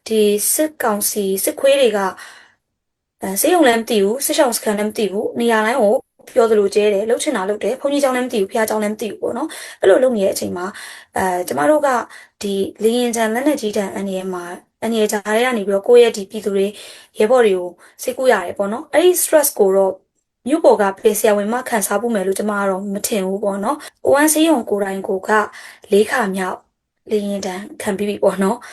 ဒီစစ်ကောင်စီစစ်ခွေးတွေကစေယုံလည်းမသိဘူးစစ်ဆောင်စခန်းလည်းမသိဘူးနေရာတိုင်းကိုပြောသလိုကျဲတယ်လှုပ်ချင်တာလှုပ်တယ်ဘုန်းကြီးကျောင်းလည်းမသိဘူးဖះကျောင်းလည်းမသိဘူးပေါ့နော်အဲ့လိုလုပ်နေတဲ့အချိန်မှာကျမတို့ကဒီလေရင်ချန်လက်နဲ့ကြီးတန်အန်ရမှာအန်ရကြားထဲကနေပြီးတော့ကိုယ့်ရဲ့ဒီပြည်သူတွေရဲဘော်တွေကိုစိတ်ကူးရတယ်ပေါ့နော်အဲ့ဒီ stress ကိုတော့မြို့ပေါ်ကဖေဆရာဝန်မှခံစားဖို့မယ်လို့ကျမကတော့မထင်ဘူးပေါ့နော်။အိုဝမ်ဆေးရုံကိုယ်တိုင်ကိုက၄ခါမြောက်လေရင်တန်းခံပြီးပြီပေါ့နော်။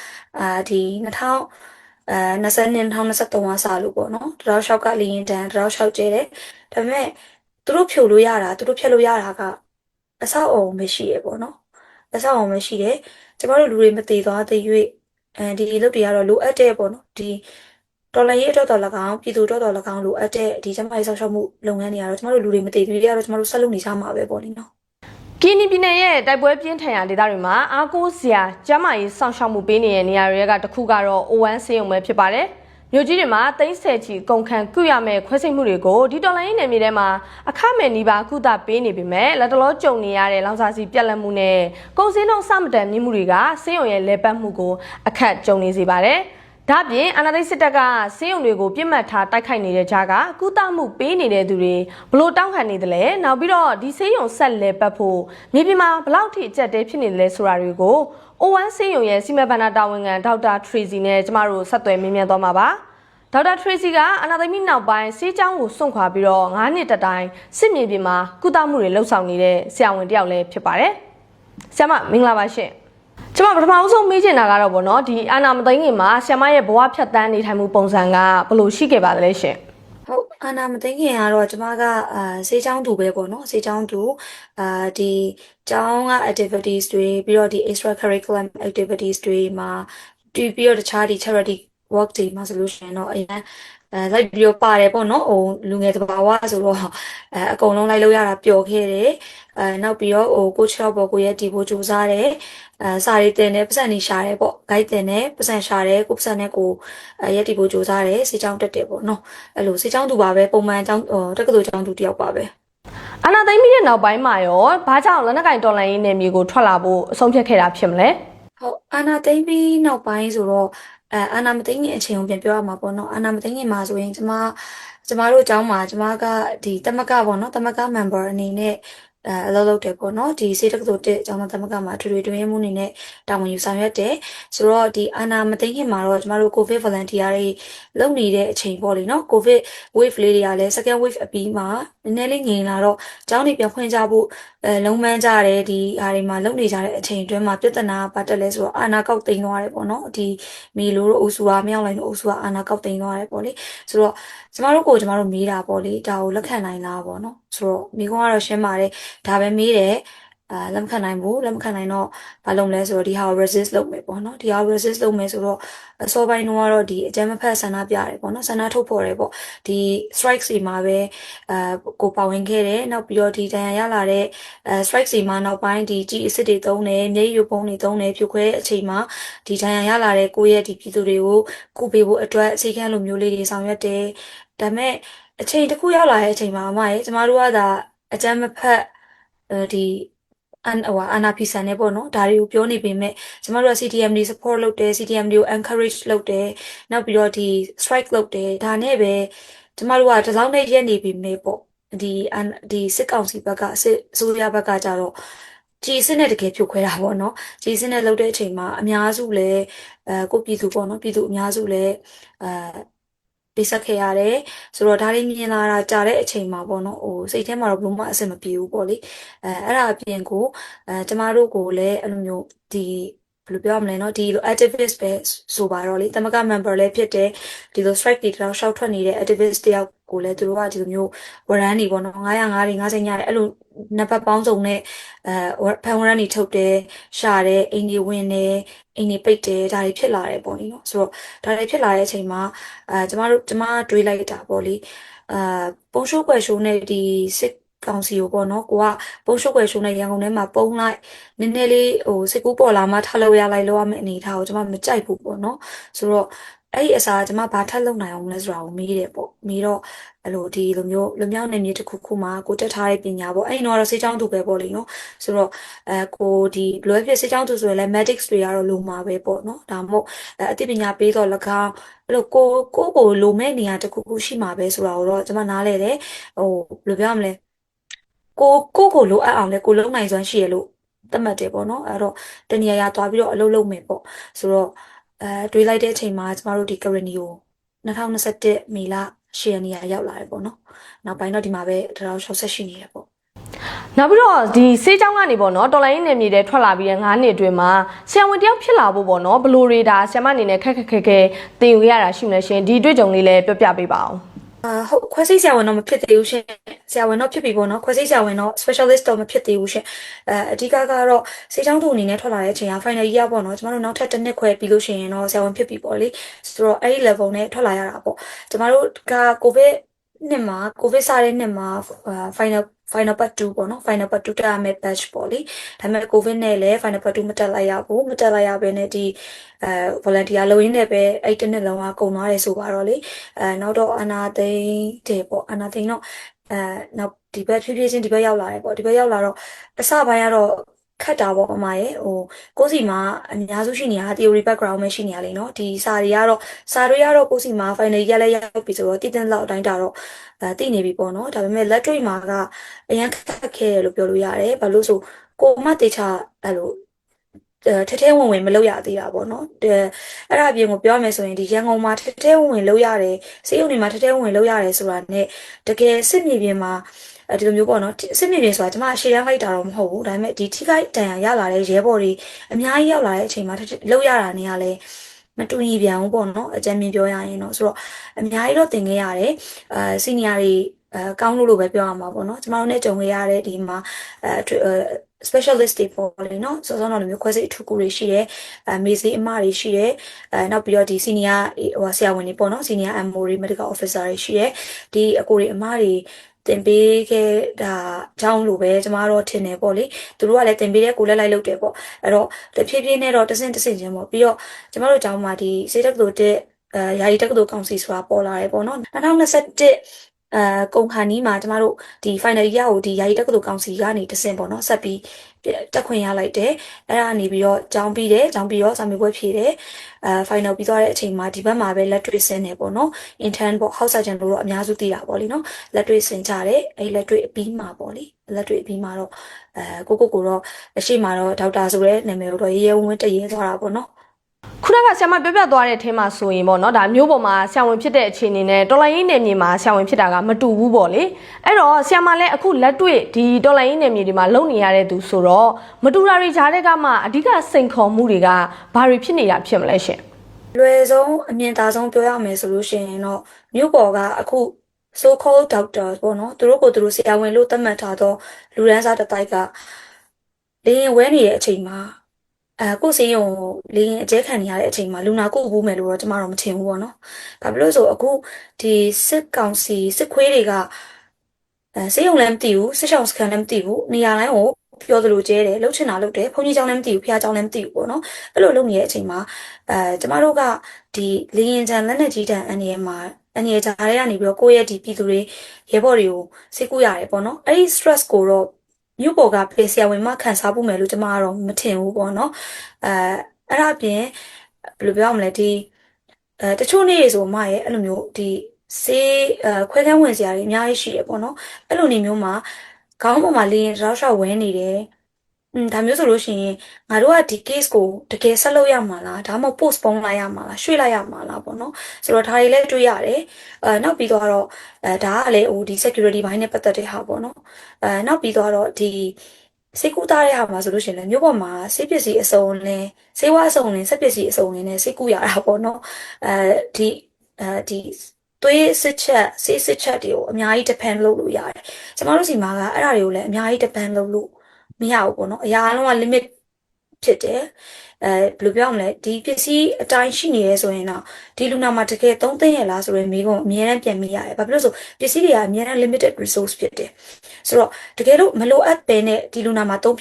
ဒီ200022 2023ကစလို့ပေါ့နော်တရော့ရှောက်ကလေရင်တန်းတရော့ရှောက်ကျဲတယ်ဒါပေမဲ့သူတို့ဖြိုလို့ရတာသူတို့ဖျက်လို့ရတာကအဆောက်အအုံမရှိရပေါ့နော်အဆောက်အအုံမရှိတယ်ကျမတို့လူတွေမတည်သွားသေး၍ဒီအလုပ်တွေကတော့လိုအပ်တဲ့ပေါ့နော်ဒီတော်လှန်ရေးအတွက်တော်၎င်းပြည်သူအတွက်တော်၎င်းလိုအပ်တဲ့ဒီကျမရေးဆောက်ရှောက်မှုလုပ်ငန်းတွေကတော့ကျမတို့လူတွေမတည်သေးတွေကတော့ကျမတို့ဆက်လုပ်နေကြမှာပဲပေါ့လေနော်ကီနီပြည်နယ်ရဲ့တိုက်ပွဲပြင်းထန်ရာဒေသတွေမှာအားကိုးစရာကျန်းမာရေးစောင့်ရှောက်မှုပေးနေတဲ့နေရာတွေကတစ်ခုကတော့အိုဝမ်ဆေးရုံပဲဖြစ်ပါတယ်။မြို့ကြီးတွေမှာသိန်းဆယ်ချီကုန်ခန်းကုရမဲ့ခွဲစိတ်မှုတွေကိုဒီတော်လိုင်းနယ်မြေထဲမှာအခမဲ့နီးပါးကုသပေးနေပေမဲ့လက်တလောကြုံနေရတဲ့လောင်စာဆီပြက်လက်မှုနဲ့ကုန်စည်နှုန်းစမတန်မြင့်မှုတွေကဆေးရုံရဲ့လဲပတ်မှုကိုအခက်ကြုံနေစေပါတယ်။ဒါပြင်အာဏာသိမ်းစစ်တပ်ကဆေးရုံတွေကိုပြစ်မှတ်ထားတိုက်ခိုက်နေတဲ့ကြားကကုသမှုပေးနေတဲ့သူတွေဘလို့တောင်းခံနေတယ်လဲနောက်ပြီးတော့ဒီဆေးရုံဆက်လဲပတ်ဖို့မြေပြင်မှာဘလောက်ထိအကျက်တဲဖြစ်နေတယ်လဲဆိုတာတွေကိုအိုဝမ်ဆေးရုံရဲ့စီမံဘဏ္ဍာတာဝန်ခံဒေါက်တာထရီစီနဲ့ကျမတို့ဆက်သွယ်မေးမြန်းသွားမှာပါဒေါက်တာထရီစီကအာဏာသိမ်းပြီးနောက်ပိုင်းဆေးကျောင်းကိုစွန့်ခွာပြီးတော့9နှစ်တိုင်စစ်မြေပြင်မှာကုသမှုတွေလှုပ်ဆောင်နေတဲ့ဆရာဝန်တယောက်လည်းဖြစ်ပါတယ်ဆရာမမင်္ဂလာပါရှင်ကျမပထမဆုံးမေးချင်တာကတော့ဗောနော်ဒီအာနာမသိန်းခင်မှာဆ iam ရဲ့ဘဝဖြတ်တန်းနေထိုင်မှုပုံစံကဘယ်လိုရှိခဲ့ပါသလဲရှင်ဟုတ်အာနာမသိခင်ကတော့ကျမကဆေးချောင်းတူပဲပေါ့နော်ဆေးချောင်းတူဒီကျောင်းက activities တွေပြီးတော့ဒီ extra curriculum activities တွေမှာပြီးတော့တခြားဒီ charity work တွေမှာဆိုလို့ရှိရင်တော့အရင်လိုက်ပြီးတော့ပါတယ်ပေါ့နော်ဟိုလူငယ်တဘာဝဆိုတော့အကုန်လုံးလိုက်လို့ရတာပျော်ခဲ့တယ်နောက်ပြီးတော့ကိုချော့ဘော်ကိုရဲ့ဒီဘိုစူးစားတယ်စာရီတင်တယ်ပတ်စံနေရှာတယ်ပေါ့ guide တင်တယ်ပတ်စံရှာတယ်ကိုပတ်စံနဲ့ကိုရက်ဒီဘိုစူးစားတယ်စေချောင်းတက်တယ်ပေါ့နော်အဲ့လိုစေချောင်းသူပါပဲပုံမှန်ကျောင်းတက္ကသိုလ်ကျောင်းသူတယောက်ပါပဲအာနာသိမ်းပြီးတဲ့နောက်ပိုင်းမှာရောဘာကြောင့်လက်နက်ကင်တော်လိုင်းရေးနယ်မြေကိုထွက်လာဖို့အဆုံးဖြတ်ခဲ့တာဖြစ်မလဲဟုတ်အာနာသိမ်းပြီးနောက်ပိုင်းဆိုတော့အာနာမသိမ်းခင်အချိန်ကိုပြန်ပြောရမှာပေါ့နော်အာနာမသိမ်းခင်မှာဆိုရင်ကျမတို့အကြောင်းမှာကျမကဒီတမကပေါ့နော်တမက member အနေနဲ့အလုပ်လုပ်တယ်ပေါ့နော်ဒီစေတက္ကသိုလ်တက်ကျောင်းသားသမဂ္ဂမှာထွေထွေတွင်းမှုအနေနဲ့တာဝန်ယူဆောင်ရွက်တယ်ဆိုတော့ဒီအာနာမသိခင်မှာတော့ကျမတို့ COVID volunteer တွေလုပ်နေတဲ့အချိန်ပေါ့လေနော် COVID wave လေးတွေကလည်း second wave အပြီးမှာနည်းနည်းလေးငြိမ်လာတော့ကျောင်းတွေပြန်ဖွင့်ကြဖို့လုံးမန်းကြတယ်ဒီအားတွေမှာလုပ်နေကြတဲ့အချိန်အတွင်းမှာပြဿနာပတ်တက်လဲဆိုတော့အာနာကောက်သိမ်းသွားတယ်ပေါ့နော်ဒီမီလိုတို့အုပ်စုကမြောက်လိုက်တို့အုပ်စုကအာနာကောက်သိမ်းသွားတယ်ပေါ့လေဆိုတော့ကျမတို့မေးတာပေါ့လေဒါကိုလက်ခံနိုင်လားပေါ့နော်ဆိုတော့မိကုန်းကတော့ရှင်းပါတယ်ဒါပဲမေးတယ်လက်မခံနိုင်ဘူးလက်မခံနိုင်တော့ဘာလုပ်မလဲဆိုတော့ဒီဟာကို resist လုပ်မယ်ပေါ့နော်ဒီဟာကို resist လုပ်မယ်ဆိုတော့အစောပိုင်းတုန်းကတော့ဒီအကြမ်းမဖက်ဆန္ဒပြတယ်ပေါ့နော်ဆန္ဒထုတ်ဖော်တယ်ပေါ့ဒီ strike စီမှာပဲကိုပါဝင်ခဲ့တယ်နောက်ပြီးတော့ဒီတန်ရလာတဲ့strike စီမှာနောက်ပိုင်းဒီကြီးအစ်စ်တွေသုံးတယ်မျက်ရည်ပုံတွေသုံးတယ်ဖြိုခွဲတဲ့အချိန်မှာဒီတန်ရလာတဲ့ကိုယ့်ရဲ့ဒီပြည်သူတွေကိုကုပေးဖို့အတွက်အခြေခံလိုမျိုးလေးတွေဆောင်ရွက်တယ်ဒါပေမဲ့အချိန်တစ်ခုရောက်လာတဲ့အချိန်မှာအမရဲ့ကျမတို့ကဒါအကြမ်းမဖက်ဒီအာနာဖီဆန်နေပေါ့နော်ဒါတွေကိုပြောနေပေမဲ့ကျမတို့က CDM တွေ support လုပ်တယ် CDM တွေကို encourage လုပ်တယ်နောက်ပြီးတော့ဒီ strike လုပ်တယ်ဒါနဲ့ပဲကျမတို့ကဒီလောက်နဲ့ရက်နေပြီမေပေါ့ဒီစစ်ကောင်စီဘက်ကစစ်ဆိုးရဘက်ကကြတော့ကြီးစစ်နဲ့တကယ်ဖြိုခွဲတာပေါ့နော်ကြီးစစ်နဲ့လုပ်တဲ့အချိန်မှာအများစုလည်းကိုပြည်သူပေါ့နော်ပြည်သူအများစုလည်းပေးဆက်ခဲ့ရတယ်ဆိုတော့ဒါလေးမြင်လာတာကြာတဲ့အချိန်မှာပေါ့နော်ဟိုစိတ်ထဲမှာတော့ဘလို့မှအဆင်မပြေဘူးပေါ့လေအဲ့ဒါအပြင်ကိုကျမတို့ကိုလည်းအဲ့လိုမျိုးဒီဘယ်လိုပြောရမလဲเนาะဒီလို activist ပဲဆိုပါတော့လေတမက member လည်းဖြစ်တယ်ဒီလို strike တွေတောက်လျှောက်ထွက်နေတဲ့ activist တယောက်ကိုလည်းသူတို့ကဒီလိုမျိုးဝရမ်းတွေပေါ့နော်905တွေ9စိညတွေအဲ့လိုနှစ်ပတ်ပေါင်းစုံနဲ့ဖန်ဝရမ်းတွေထုတ်တယ်ရှာတယ်အိမ်တွေဝင်တယ်အိမ်တွေပိတ်တယ်ဒါတွေဖြစ်လာတယ်ပေါ့နော်ဆိုတော့ဒါတွေဖြစ်လာတဲ့အချိန်မှာကျမတွေးလိုက်တာပေါ့လေအာပုံရှိုးကွယ်ရှိုးနဲ့ဒီစစ်ကောင်စီကိုပေါ့နော်ကိုကပုံရှိုးကွယ်ရှိုးနဲ့ရန်ကုန်ထဲမှာပုံလိုက်နည်းနည်းလေးဟိုစစ်ကူးပေါ်လာမှထားလို့ရလိုက်လို့ရမယ့်အနေအထားကိုကျမမကြိုက်ဘူးပေါ့နော်ဆိုတော့အဲ့ဒီအစားကျမဘာထပ်လုပ်နိုင်အောင်လဲဆိုတာကိုမေးတယ်ပေါ့ မီတော့အဲ့လိုဒီလိုမျိုးလွမြောက်နေမြေတစ်ခုခုမှာကိုတက်ထားတဲ့ပညာပေါ့အဲ့ဒီတော့ဆေးချောင်းသူပဲပေါ့လေနော်ဆိုတော့ကိုဒီဘယ်လိုဖြစ်ဆေးချောင်းသူဆိုရင်လည်း medics တွေကတော့လိုမှာပဲပေါ့နော်ဒါမှမဟုတ်အသိပညာပေးတော့၎င်းအဲ့လိုကိုလိုမဲ့နေရာတစ်ခုခုရှိမှာပဲဆိုတာကိုတော့ကျွန်မနားလဲတယ်ဟိုဘယ်လိုပြောရမလဲကိုလိုအပ်အောင်လဲကိုလုံးနိုင်စွမ်းရှိရလို့သတ်မှတ်တယ်ပေါ့နော်အဲ့တော့တနေရာရာသွားပြီးတော့အလုပ်လုပ်မယ်ပေါ့ဆိုတော့တွေးလိုက်တဲ့အချိန်မှာကျမတို့ဒီ currently ကို2021မေလ10ရက်နေ့ရောက်လာတယ်ပေါ့နော်နောက်ပိုင်းတော့ဒီမှာပဲတောက်လျှောက်ဆက်ရှိနေတယ်ပေါ့နောက်ပြီးတော့ဒီစေးချောင်းကနေပေါ့နော်တော်လိုင်းနယ်မြေတွေထွက်လာပြီးတဲ့9နှစ်အတွင်းမှာဆရာဝန်တယောက်ဖြစ်လာဖို့ပေါ့နော်ဘလိုတွေဒါဆရာမအနေနဲ့ခက်ခက်ခဲသင်ယူရတာရှိမလဲရှင်ဒီအတွေ့အကြုံလေးလည်းပြောပြပေးပါအောင်ဟုတ်ခွဲစိတ်ဆရာဝန်တော့မဖြစ်သေးဘူးရှင်ဆရာဝန်တော့ဖြစ်ပြီပေါ့နော်ခွဲစိတ်ဆရာဝန်တော့ specialist တော့မဖြစ်သေးဘူးရှင်အဓိကကတော့စေချောင်းသူအနေနဲ့ထွက်လာတဲ့အချိန်က final year ပေါ့နော်ကျမတို့နောက်ထပ်တစ်နှစ်ခွဲပြီးလို့ရှိရင်တော့ဆရာဝန်ဖြစ်ပြီပေါ့လေဆိုတော့အဲ့ဒီ level နဲ့ထွက်လာရတာပေါ့ကျမတို့က covid နှစ်မှာ covid စတဲ့နှစ်မှာfinal part 2ပေါ့နော် final part 2တက်ရမယ့် batch ပေါ့လေဒါပေမဲ့ covid နဲ့လည်း final part 2မတက်လိုက်ရဘူးမတက်လိုက်ရဘဲနဲ့ဒီvolunteer လုပ်ရင်းနဲ့ပဲအဲ့တစ်နှစ်လုံးကကုန်သွားတယ်ဆိုပါတော့လေနောက်တော့အနာသိန်းတယ်ပေါ့အနာသိန်းတော့နောက်ဒီဘက်ဖြည်းဖြည်းချင်းဒီဘက်ရောက်လာတယ်ပေါ့ဒီဘက်ရောက်လာတော့အစပိုင်းကတော့ခတ်တာပေါ့အမရဲ့ဟိုကိုစီမှာအများစုရှိနေတာ theory background ပဲရှိနေရလေနော်ဒီစာတွေကတော့ကိုစီမှာ final ရက်လည်းရောက်ပြီဆိုတော့တည်တဲ့လောက်အတိုင်းတာတော့သိနေပြီပေါ့နော်ဒါပေမဲ့လက်တွေ့မှာကအရင်ခက်ခဲတယ်လို့ပြောလို့ရတယ်ဘာလို့ဆိုကိုမတေချာအဲ့လိုထဲဝင်မလုပ်ရသေးတာပေါ့နော်အဲ့ဒါအပြင်ကိုပြောမယ်ဆိုရင်ဒီရန်ကုန်မှာထဲဝင်လုပ်ရတယ်စေယုံတွေမှာထဲဝင်လုပ်ရတယ်ဆိုတာနဲ့တကယ်စစ်မြေပြင်မှာဒီလိုမျိုးပေါ့နော်စစ်မြေပြင်ဆိုတာကျွန်မရှေ့တန်းလိုက်တာတော့မဟုတ်ဘူးဒါပေမဲ့ဒီထိခိုက်တန်ရာရလာတဲ့ရဲဘော်တွေအများကြီးရောက်လာတဲ့အချိန်မှာလုပ်ရတာနေရလဲမတူညီပြန်ဘူးပေါ့နော်အကြမ်းမြင်ပြောရရင်တော့ဆိုတော့အများကြီးတော့သင်ခဲ့ရတယ်စီနီယာတွေကောင်းလို့ပဲပြောရမှာပေါ့နော်ကျမတို့နဲ့ကြုံခဲ့ရတဲ့ဒီမှာspecialist တွေပေါ့လေနော်စောစောတော့လိုမျိုးခွဲစိတ်အထူးကူတွေရှိတယ်မေဆေးအမတွေရှိတယ်နောက်ပြီးတော့ဒီ senior ဆရာဝန်တွေပေါ့နော် senior MO တွေ medical officer တွေရှိတယ်ဒီအကိုတွေအမတွေတင်ပေးခဲ့တာအကြောင်းလိုပဲကျမတို့ထင်တယ်ပေါ့လေသူတို့ကလည်းတင်ပေးတဲ့ကိုလက်လိုက်လုပ်တယ်ပေါ့အဲ့တော့တဖြည်းဖြည်းနဲ့တော့တဆင့်ချင်းပေါ့ပြီးတော့ကျမတို့အကြောင်းမှာဒီစေတက္ကသိုလ်တက်ယာယီတက္ကသိုလ်ကောင်စီဆိုတာပေါ်လာတယ်ပေါ့နော်2021ကုန်ခါနီးမှာကျမတို့ဒီ final year ကိုဒီယာယီတက္ကသိုလ်ကောင်စီကနေတဆင့်ပေါ့နော်ဆက်ပြီးတက်ခွင့်ရလိုက်တယ်အဲ့ဒါနေပြီးတော့ကျောင်းပြီးတော့စာမေးပွဲဖြေတယ်final ပြီးသွားတဲ့အချိန်မှာဒီဘက်မှာပဲလက်တွေ့ဆင်းနေပေါ့နော် intern ပေါ့ house surgeon လို့တော့အများစုသိတာပေါ့လေနော်လက်တွေ့ဆင်ကြတယ်အဲ့လက်တွေ့အပြီးမှာပေါ့လေလက်တွေ့အပြီးမှာတော့ကိုတော့အရှိမတော့ဒေါက်တာဆိုတဲ့နာမည်ကိုတော့ရဲဝန်းတရေသွားတာပေါ့နော်ခုနကဆရာမပြောပြသွားတဲ့အထဲမှာဆိုရင်ပေါ့နော်ဒါမျိုးပေါ်မှာဆရာဝန်ဖြစ်တဲ့အခြေအနေနဲ့တော်လိုင်းရေးနယ်မြေမှာဆရာဝန်ဖြစ်တာကမတူဘူးပေါ့လေအဲ့တော့ဆရာမလည်းအခုလက်တွေ့ဒီတော်လိုင်းရေးနယ်မြေတွေမှာလုပ်နေရတဲ့သူဆိုတော့မတူတာတွေကြားတဲ့ကမှအဓိကစိန်ခေါ်မှုတွေကဘာတွေဖြစ်နေတာဖြစ်မလဲရှင်လွယ်ဆုံးအမြင်သာဆုံးပြောရမယ်ဆိုလို့ရှိရင်တော့မြို့ပေါ်ကအခု so called doctors ပေါ့နော်သူတို့ဆရာဝန်လို့သတ်မှတ်ထားသောလူရန်စားတစ်တိုက်ကလေရင်ဝဲနေတဲ့အချိန်မှာကိုစေးရုံလေရင်အကျဲခံနေရတဲ့အချိန်မှာလူနာကိုဘူးမယ်လို့တော့ကျမတော့မထင်ဘူးပေါ့နော်။ဘာဖြစ်လို့ဆိုအခုဒီစစ်ကောင်စီစစ်ခွေးတွေကစေးရုံလည်းမသိဘူးစစ်ဆောင်စခန်းလည်းမသိဘူးနေရာတိုင်းကိုပြောသလိုကျဲတယ်လှုပ်ချင်တာလှုပ်တယ်ဘုန်းကြီးကျောင်းလည်းမသိဘူးဖះကျောင်းလည်းမသိဘူးပေါ့နော်အဲ့လိုလုပ်နေတဲ့အချိန်မှာကျမတို့ကဒီလေရင်ချန်လက်နဲ့ကြီးတန်အန်ရမှာအန်ရကြားထဲကနေပြီးတော့ကိုယ့်ရဲ့ဒီပြည်သူတွေရဲဘော်တွေကိုစိတ်ကူးရတယ်ပေါ့နော်အဲ့ဒီ stress ကိုတော့မြို့ပေါ်ကဖေဆရာဝန်မှခံစားဖို့မယ်လို့ကျမကတော့မထင်ဘူးပေါ့နော်အဲအဲ့ဒါပြင်ဘယ်လိုပြောရမလဲဒီတချို့နေ့ဆိုမှရဲ့အဲ့လိုမျိုးဒီဆေးခွဲခန်းဝင်စရာတွေအများကြီးရှိတယ်ပေါ့နော်အဲ့လိုနေမျိုးမှာခေါင်းပေါ်မှာလေရင်တောက်လျှောက်ဝဲနေတယ်ဒါမျိုးဆိုလို့ရှိရင်ငါတို့ကဒီ case ကိုတကယ်ဆက်လုပ်ရမှာလားဒါမှမဟုတ် postpone လိုက်ရမှာလားရွှေ့လိုက်ရမှာလားပေါ့နော်ဆိုတော့ဒါတွေလည်းတွေးရတယ်နောက်ပြီးတော့ဒါကလည်းဟိုဒီ security ဘိုင်းနဲ့ပတ်သက်တဲ့ဟာပေါ့နော်နောက်ပြီးတော့ဒီစေကူတားတဲ့ဟာမှာဆိုလို့ရှိရင်လည်းမြို့ပေါ်မှာစေပစ္စည်းအစုံလင်းစေဝါအစုံလင်းစက်ပစ္စည်းအစုံလင်းနဲ့စေကူရတာပေါ့နော်ဒီသွေးစစ်ချက်ဆေးစစ်ချက်တွေကိုအများကြီး depend လုပ်လို့ရတယ်ကျမတို့စီမှာကအဲ့ဒါတွေကိုလည်းအများကြီး depend လုပ်လို့မရဘူးပေါ့နော်အရာအလုံးက limit ဖြစ်တယ်ဘယ်လိုပြောရမလဲဒီပစ္စည်းအတိုင်းရှိနေရဲဆိုရင်တော့ဒီလူနာမှာတကယ်သုံးသိရလားဆိုရင်မိကုံအများနဲ့ပြန်မိရတယ်ဘာဖြစ်လို့ဆိုပစ္စည်းတွေကအများနဲ့ limited resource ဖြစ်တယ်ဆိုတော့တကယ်လို့မလိုအပ်ပဲနဲ့ဒီလူနာမှာသုံ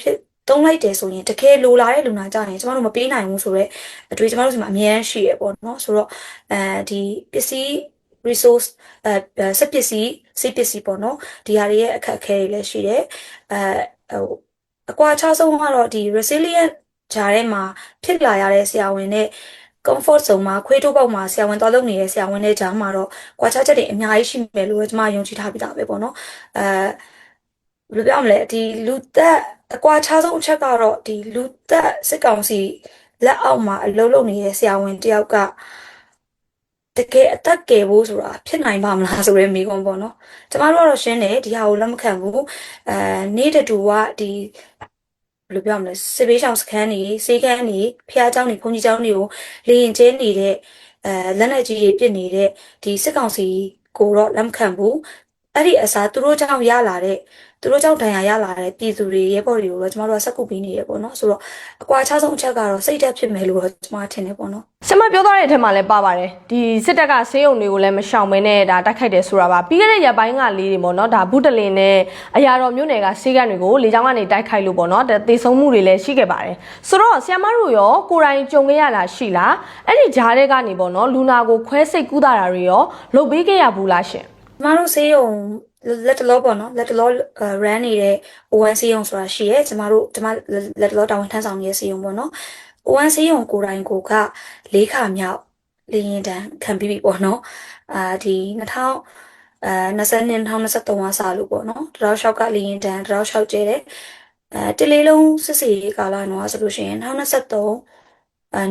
းလိုက်တယ်ဆိုရင်တကယ်လိုလာတဲ့လူနာကြရင်ကျမတို့မပေးနိုင်ဘူးဆိုတော့အတွေ့ကျမတို့စီမှာအများရှိရပေါ့နော်ဆိုတော့ဒီပစ္စည်း resource စက်ပစ္စည်းစိတ်ပစ္စည်းပေါ့နော်ဒီဟာတွေရဲ့အခက်အခဲတွေလည်းရှိတယ်ဟိုအကွာခြားဆုံးကတော့ဒီ resilient ဂျာထဲမှာဖြစ်လာရတဲ့ဆရာဝန်နဲ့ comfort zone မှာခွေးတိုးပေါက်မှာဆရာဝန်တော်လုပ်နေတဲ့ဆရာဝန်နဲ့ဂျာမှာတော့ကွာခြားချက်တွေအများကြီးရှိမယ်လို့ကျွန်မယုံကြည်ထားပြီးသားပဲပေါ့နော်ဘယ်လိုပြောမလဲဒီလူသက်အကွာခြားဆုံးအချက်ကတော့ဒီလူသက်စစ်ကောင်စီလက်အောက်မှာအလုပ်လုပ်နေတဲ့ဆရာဝန်တယောက်ကတကယ်အသက်ကယ်ဖို့ဆိုတာဖြစ်နိုင်ပါမလားဆိုတဲ့မိကုံပေါ့နော်ကျမတို့ကတော့ရှင်းတယ်ဒီဟာကိုလက်မခံဘူးနေ့တူကဒီဘယ်လိုပြောမလဲစစ်ဘေးရှောင်စခန်းတွေစေကန်းတွေဖျားเจ้าတွေဘုန်းကြီးเจ้าတွေကိုလေရင်ကျဲနေတဲ့လက်နက်ကြီးတွေပစ်နေတဲ့ဒီစစ်ကောင်စီကိုတော့လက်မခံဘူးအဲ့ဒီအစားသူတို့ကြောင့်ရလာတဲ့သူတို့ကြောင့်ဒဏ်ရာရလာတဲ့ပြည်သူတွေရဲဘော်တွေကိုတော့ကျမတို့ကစက်ကူပေးနေရပေါ့နော်ဆိုတော့အကွာခြားဆုံးအချက်ကတော့စိတ်သက်ဖြစ်မယ်လို့တော့ကျမထင်တယ်ပေါ့နော်ဆမပြောသွားတဲ့အထက်မှာလည်းပါပါတယ်ဒီစစ်တပ်ကဆေးရုံတွေကိုလည်းမရှောင်မင်းနဲ့ဒါတိုက်ခိုက်တယ်ဆိုတာပါပြီးခဲ့တဲ့ရက်ပိုင်းကလေးတွေပေါ့နော်ဒါဘူးတလင်နဲ့အရာတော်မြို့နယ်ကဆေးကန်းတွေကိုလေကြောင်းကနေတိုက်ခိုက်လို့ပေါ့နော်တေဆုံးမှုတွေလည်းရှိခဲ့ပါတယ်ဆိုတော့ဆရာမတို့ရောကိုယ်တိုင်ကြုံခဲ့ရတာရှိလားအဲ့ဒီဂျားတွေကနေပေါ့နော်လူနာကိုခွဲစိတ်ကူးတာတွေရောလုပ်ပေးခဲ့ရဘူးလားရှင်ကျမတို့ဆေးရုံလက်တလောပေါ့နော်လက်တလော run နေတဲ့ ON ဆေးရုံဆိုတာရှိရဲကျမလက်တလောတာဝန်ထမ်းဆောင်နေတဲ့ဆေးရုံပေါ့နော် ON ဆေးရုံကိုယ်တိုင်ကိုက၄ခါမြောက်လေရင်တန်းခံပြီးပြီပေါ့နော်ဒီ2020 2023ကစလို့ပေါ့နော်တရောက်လျှောက်ကလေရင်တန်းတရောက်လျှောက်ကျဲတယ်တလေးလုံးစစ်စီကာလတော့ဆိုလို့ရှိရင်2023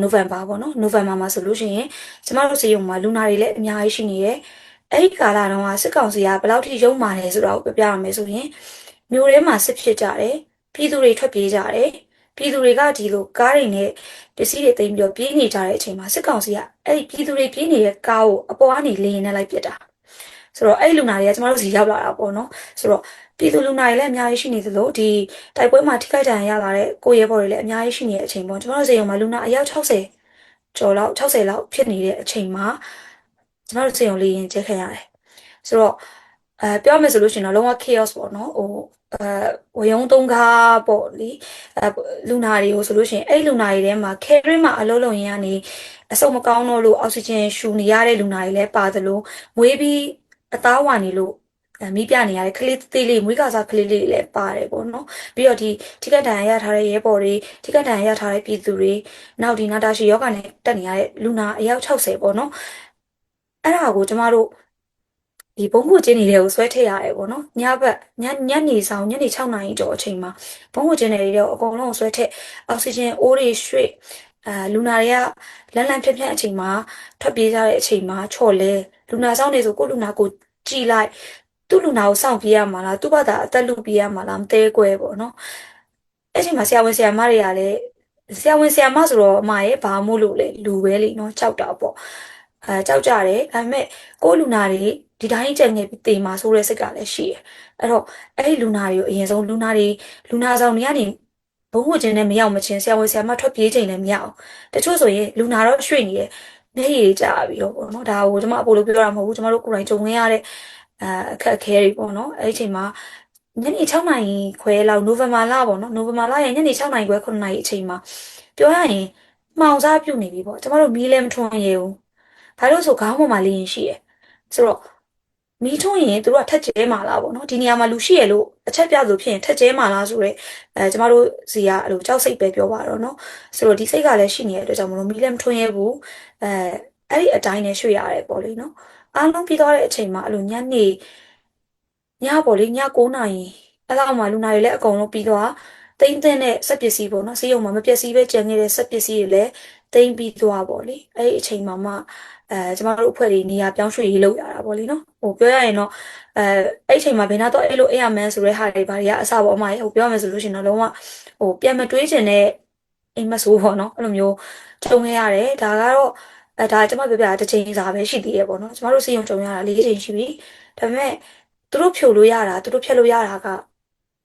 နိုဝင်ဘာပေါ့နော်နိုဝင်ဘာမှာဆိုလို့ရှိရင်ကျမတို့ဆေးရုံမှာလူနာတွေလည်းအများကြီးရှိနေတယ်အဲ့ဒီကာလတုန်းကစစ်ကောင်စီကဘယ်လောက်ထိရုံမာတယ်ဆိုတာကိုပြပြရမယ်ဆိုရင်မြို့ထဲမှာစစ်ဖြစ်ကြတယ်ပြည်သူတွေထွက်ပြေးကြတယ်ပြည်သူတွေကဒီလိုကားတွေနဲ့ပစ္စည်းတွေသိမ်းပြီးတော့ပြေးနေကြတဲ့အချိန်မှာစစ်ကောင်စီကအဲ့ဒီပြည်သူတွေပြေးနေတဲ့ကားကိုအပေါ်ကနေလေရင်နဲ့လိုက်ပစ်တာဆိုတော့အဲ့ဒီလူနာတွေကကျမတို့စီရောက်လာတာပေါ့နော်ဆိုတော့ပြည်သူလူနာတွေလည်းအများကြီးရှိနေသလိုဒီတိုက်ပွဲမှာထိခိုက်ဒဏ်ရာရလာတဲ့ကိုရဲဘော်တွေလည်းအများကြီးရှိနေတဲ့အချိန်ပေါ့ကျမတို့စီရုံမှာလူနာအယောက်60ကျော်လောက်60လောက်ဖြစ်နေတဲ့အချိန်မှာကျမတို့စေုံလေးရင်ကျဲခံရတယ်ဆိုတော့ပြောမယ်ဆိုလို့ရှိရင်တော့လုံးဝ chaos ပေါ့နော်ဝယုံသုံးကားပေါ့လေလူနာတွေကိုဆိုလို့ရှိရင်အဲ့လူနာတွေထဲမှာ care မှာအလုံးလုံးရင်းကနေအဆုတ်မကောင်းတော့လို့အောက်ဆီဂျင်ရှူနေရတဲ့လူနာတွေလည်းပါသလိုမွေးပြီးအသားဝါနေလို့မိပြနေရတဲ့ကလေးသေးလေးမွေးကစားကလေးလေးလည်းပါတယ်ပေါ့နော်ပြီးတော့ဒီထိကတန်ရရထားတဲ့ရဲဘော်တွေထိကတန်ရရထားတဲ့ပြည်သူတွေနောက်ဒီနာတာရှီယောဂနဲ့တက်နေရတဲ့လူနာအယောက်60ပေါ့နော်အဲ့ဒါကိုကျမတို့ဒီဘုံခုကျင်းနေတဲ့ကိုဆွဲထည့်ရတယ်ပေါ့နော်ညဘက်ညနေဆောင်ညနေ6နာရီကျော်အချိန်မှာဘုံခုကျင်းနေတဲ့ကိုအကုန်လုံးဆွဲထည့်အောက်ဆီဂျင်အိုးတွေရွှေ့လူနာတွေကလန်းလန်းဖြန့်ဖြန့်အချိန်မှာထွက်ပြေးကြတဲ့အချိန်မှာချော်လဲလူနာဆောင်နေဆိုကိုလူနာကိုကြည်လိုက်သူ့လူနာကိုစောင့်ပြေးရမှာလားသူ့ဘာသာအသက်လူပြေးရမှာလားမသေးကွယ်ပေါ့နော်အဲ့ချိန်မှာဆရာဝန်ဆရာမတွေကလည်းဆရာဝန်ဆရာမဆိုတော့အမရဲ့ဘာမို့လို့လဲလူပဲလေနော်ကြောက်တာပေါ့ကြောက်ကြတယ်ဒါပေမဲ့ကိုလူနာတွေဒီတိုင်းကြံနေပြီးတေမှာဆိုတဲ့စိတ်ကလည်းရှိတယ်အဲ့တော့အဲ့ဒီလူနာတွေကိုအရင်ဆုံးလူနာဆောင်တွေကနေဘုံဝတ်ခြင်းနဲ့မရောက်မချင်းဆရာဝန်ဆရာမထွက်ပြေးချိန်လည်းမရအောင်တချို့ဆိုရင်လူနာတော့ရွှေ့နေတယ်မျက်ရည်ကျပြီးတော့ပေါ့နော်ဒါကိုကျွန်မအပိုလို့ပြောတာမဟုတ်ဘူးကျွန်မတို့ကိုယ်တိုင်ကြုံခဲ့ရတဲ့အခက်အခဲတွေပေါ့နော်အဲ့ဒီချိန်မှာညနေ6နာရီခွဲလောက်နိုဝင်ဘာလပေါ့နော်နိုဝင်ဘာလရဲ့ညနေ6နာရီခွဲ9နာရီအချိန်မှာပြောရရင်မှောင်စားပြုတ်နေပြီပေါ့ကျွန်တော်တို့မီးလည်းမထွန်းရဲဘူးဘာလို့ဆိုခေါင်းပေါ်မှာလေရင်ရှိရယ်ဆိုတော့မီးထွန်းရင်တို့ကထက်ကျဲမှာလားပေါ့နော်ဒီနေရာမှာလူရှိရလို့အချက်ပြလို့ဖြစ်ရင်ထက်ကျဲမှာလားဆိုတော့ကျွန်တော်တို့စီကအဲ့လိုကြောက်စိတ်ပဲပြောပါတော့နော်ဆိုတော့ဒီစိတ်ကလည်းရှိနေတဲ့အတွက်ကြောင့်မလို့မီးလည်းမထွန်းရဲဘူးအဲ့ဒီအတိုင်းနဲ့ရွှေ့ရတယ်ပေါ့လေနော်အားလုံးပြီးသွားတဲ့အချိန်မှာအဲ့လိုညပေါ့လေည9နာရီအဲ့လောက်မှလူနာတွေလည်းအကုန်လုံးပြီးသွားတိမ့်တဲ့စက်ပစ္စည်းပေါ့နော်ဆေးရုံမှာမပျက်စီးပဲကျန်နေတဲ့စက်ပစ္စည်းတွေလည်းတိမ့်ပြီးသွားပေါ့လေအဲ့ဒီအချိန်မှာမှကျမတို့အဖွဲ့တွေနေရာပြောင်းရွှေ့ရေးလုပ်ရတာပေါ့လေနော်ဟိုပြောရရင်တော့အဲ့အချိန်မှာဘယ်နာတော့အဲ့လိုအဲ့ရမန်းဆိုတဲ့ဟာတွေဘာတွေကအစပေါ့အမဟိုပြောမယ်ဆိုလို့ရှိရင်တော့လုံးဝဟိုပြန်မတွေးချင်တဲ့အိမ်မဆိုးပေါ့နော်အဲ့လိုမျိုးကြုံခဲ့ရတယ်ဒါကတော့ဒါကျမပြောပြတာတစ်ချိန်စာပဲရှိသေးရဲ့ပေါ့နော်ကျမတို့စေယုံကြုံရတာ၄ချိန်ရှိပြီဒါပေမဲ့သူတို့ဖြိုလို့ရတာသူတို့ဖျက်လို့ရတာက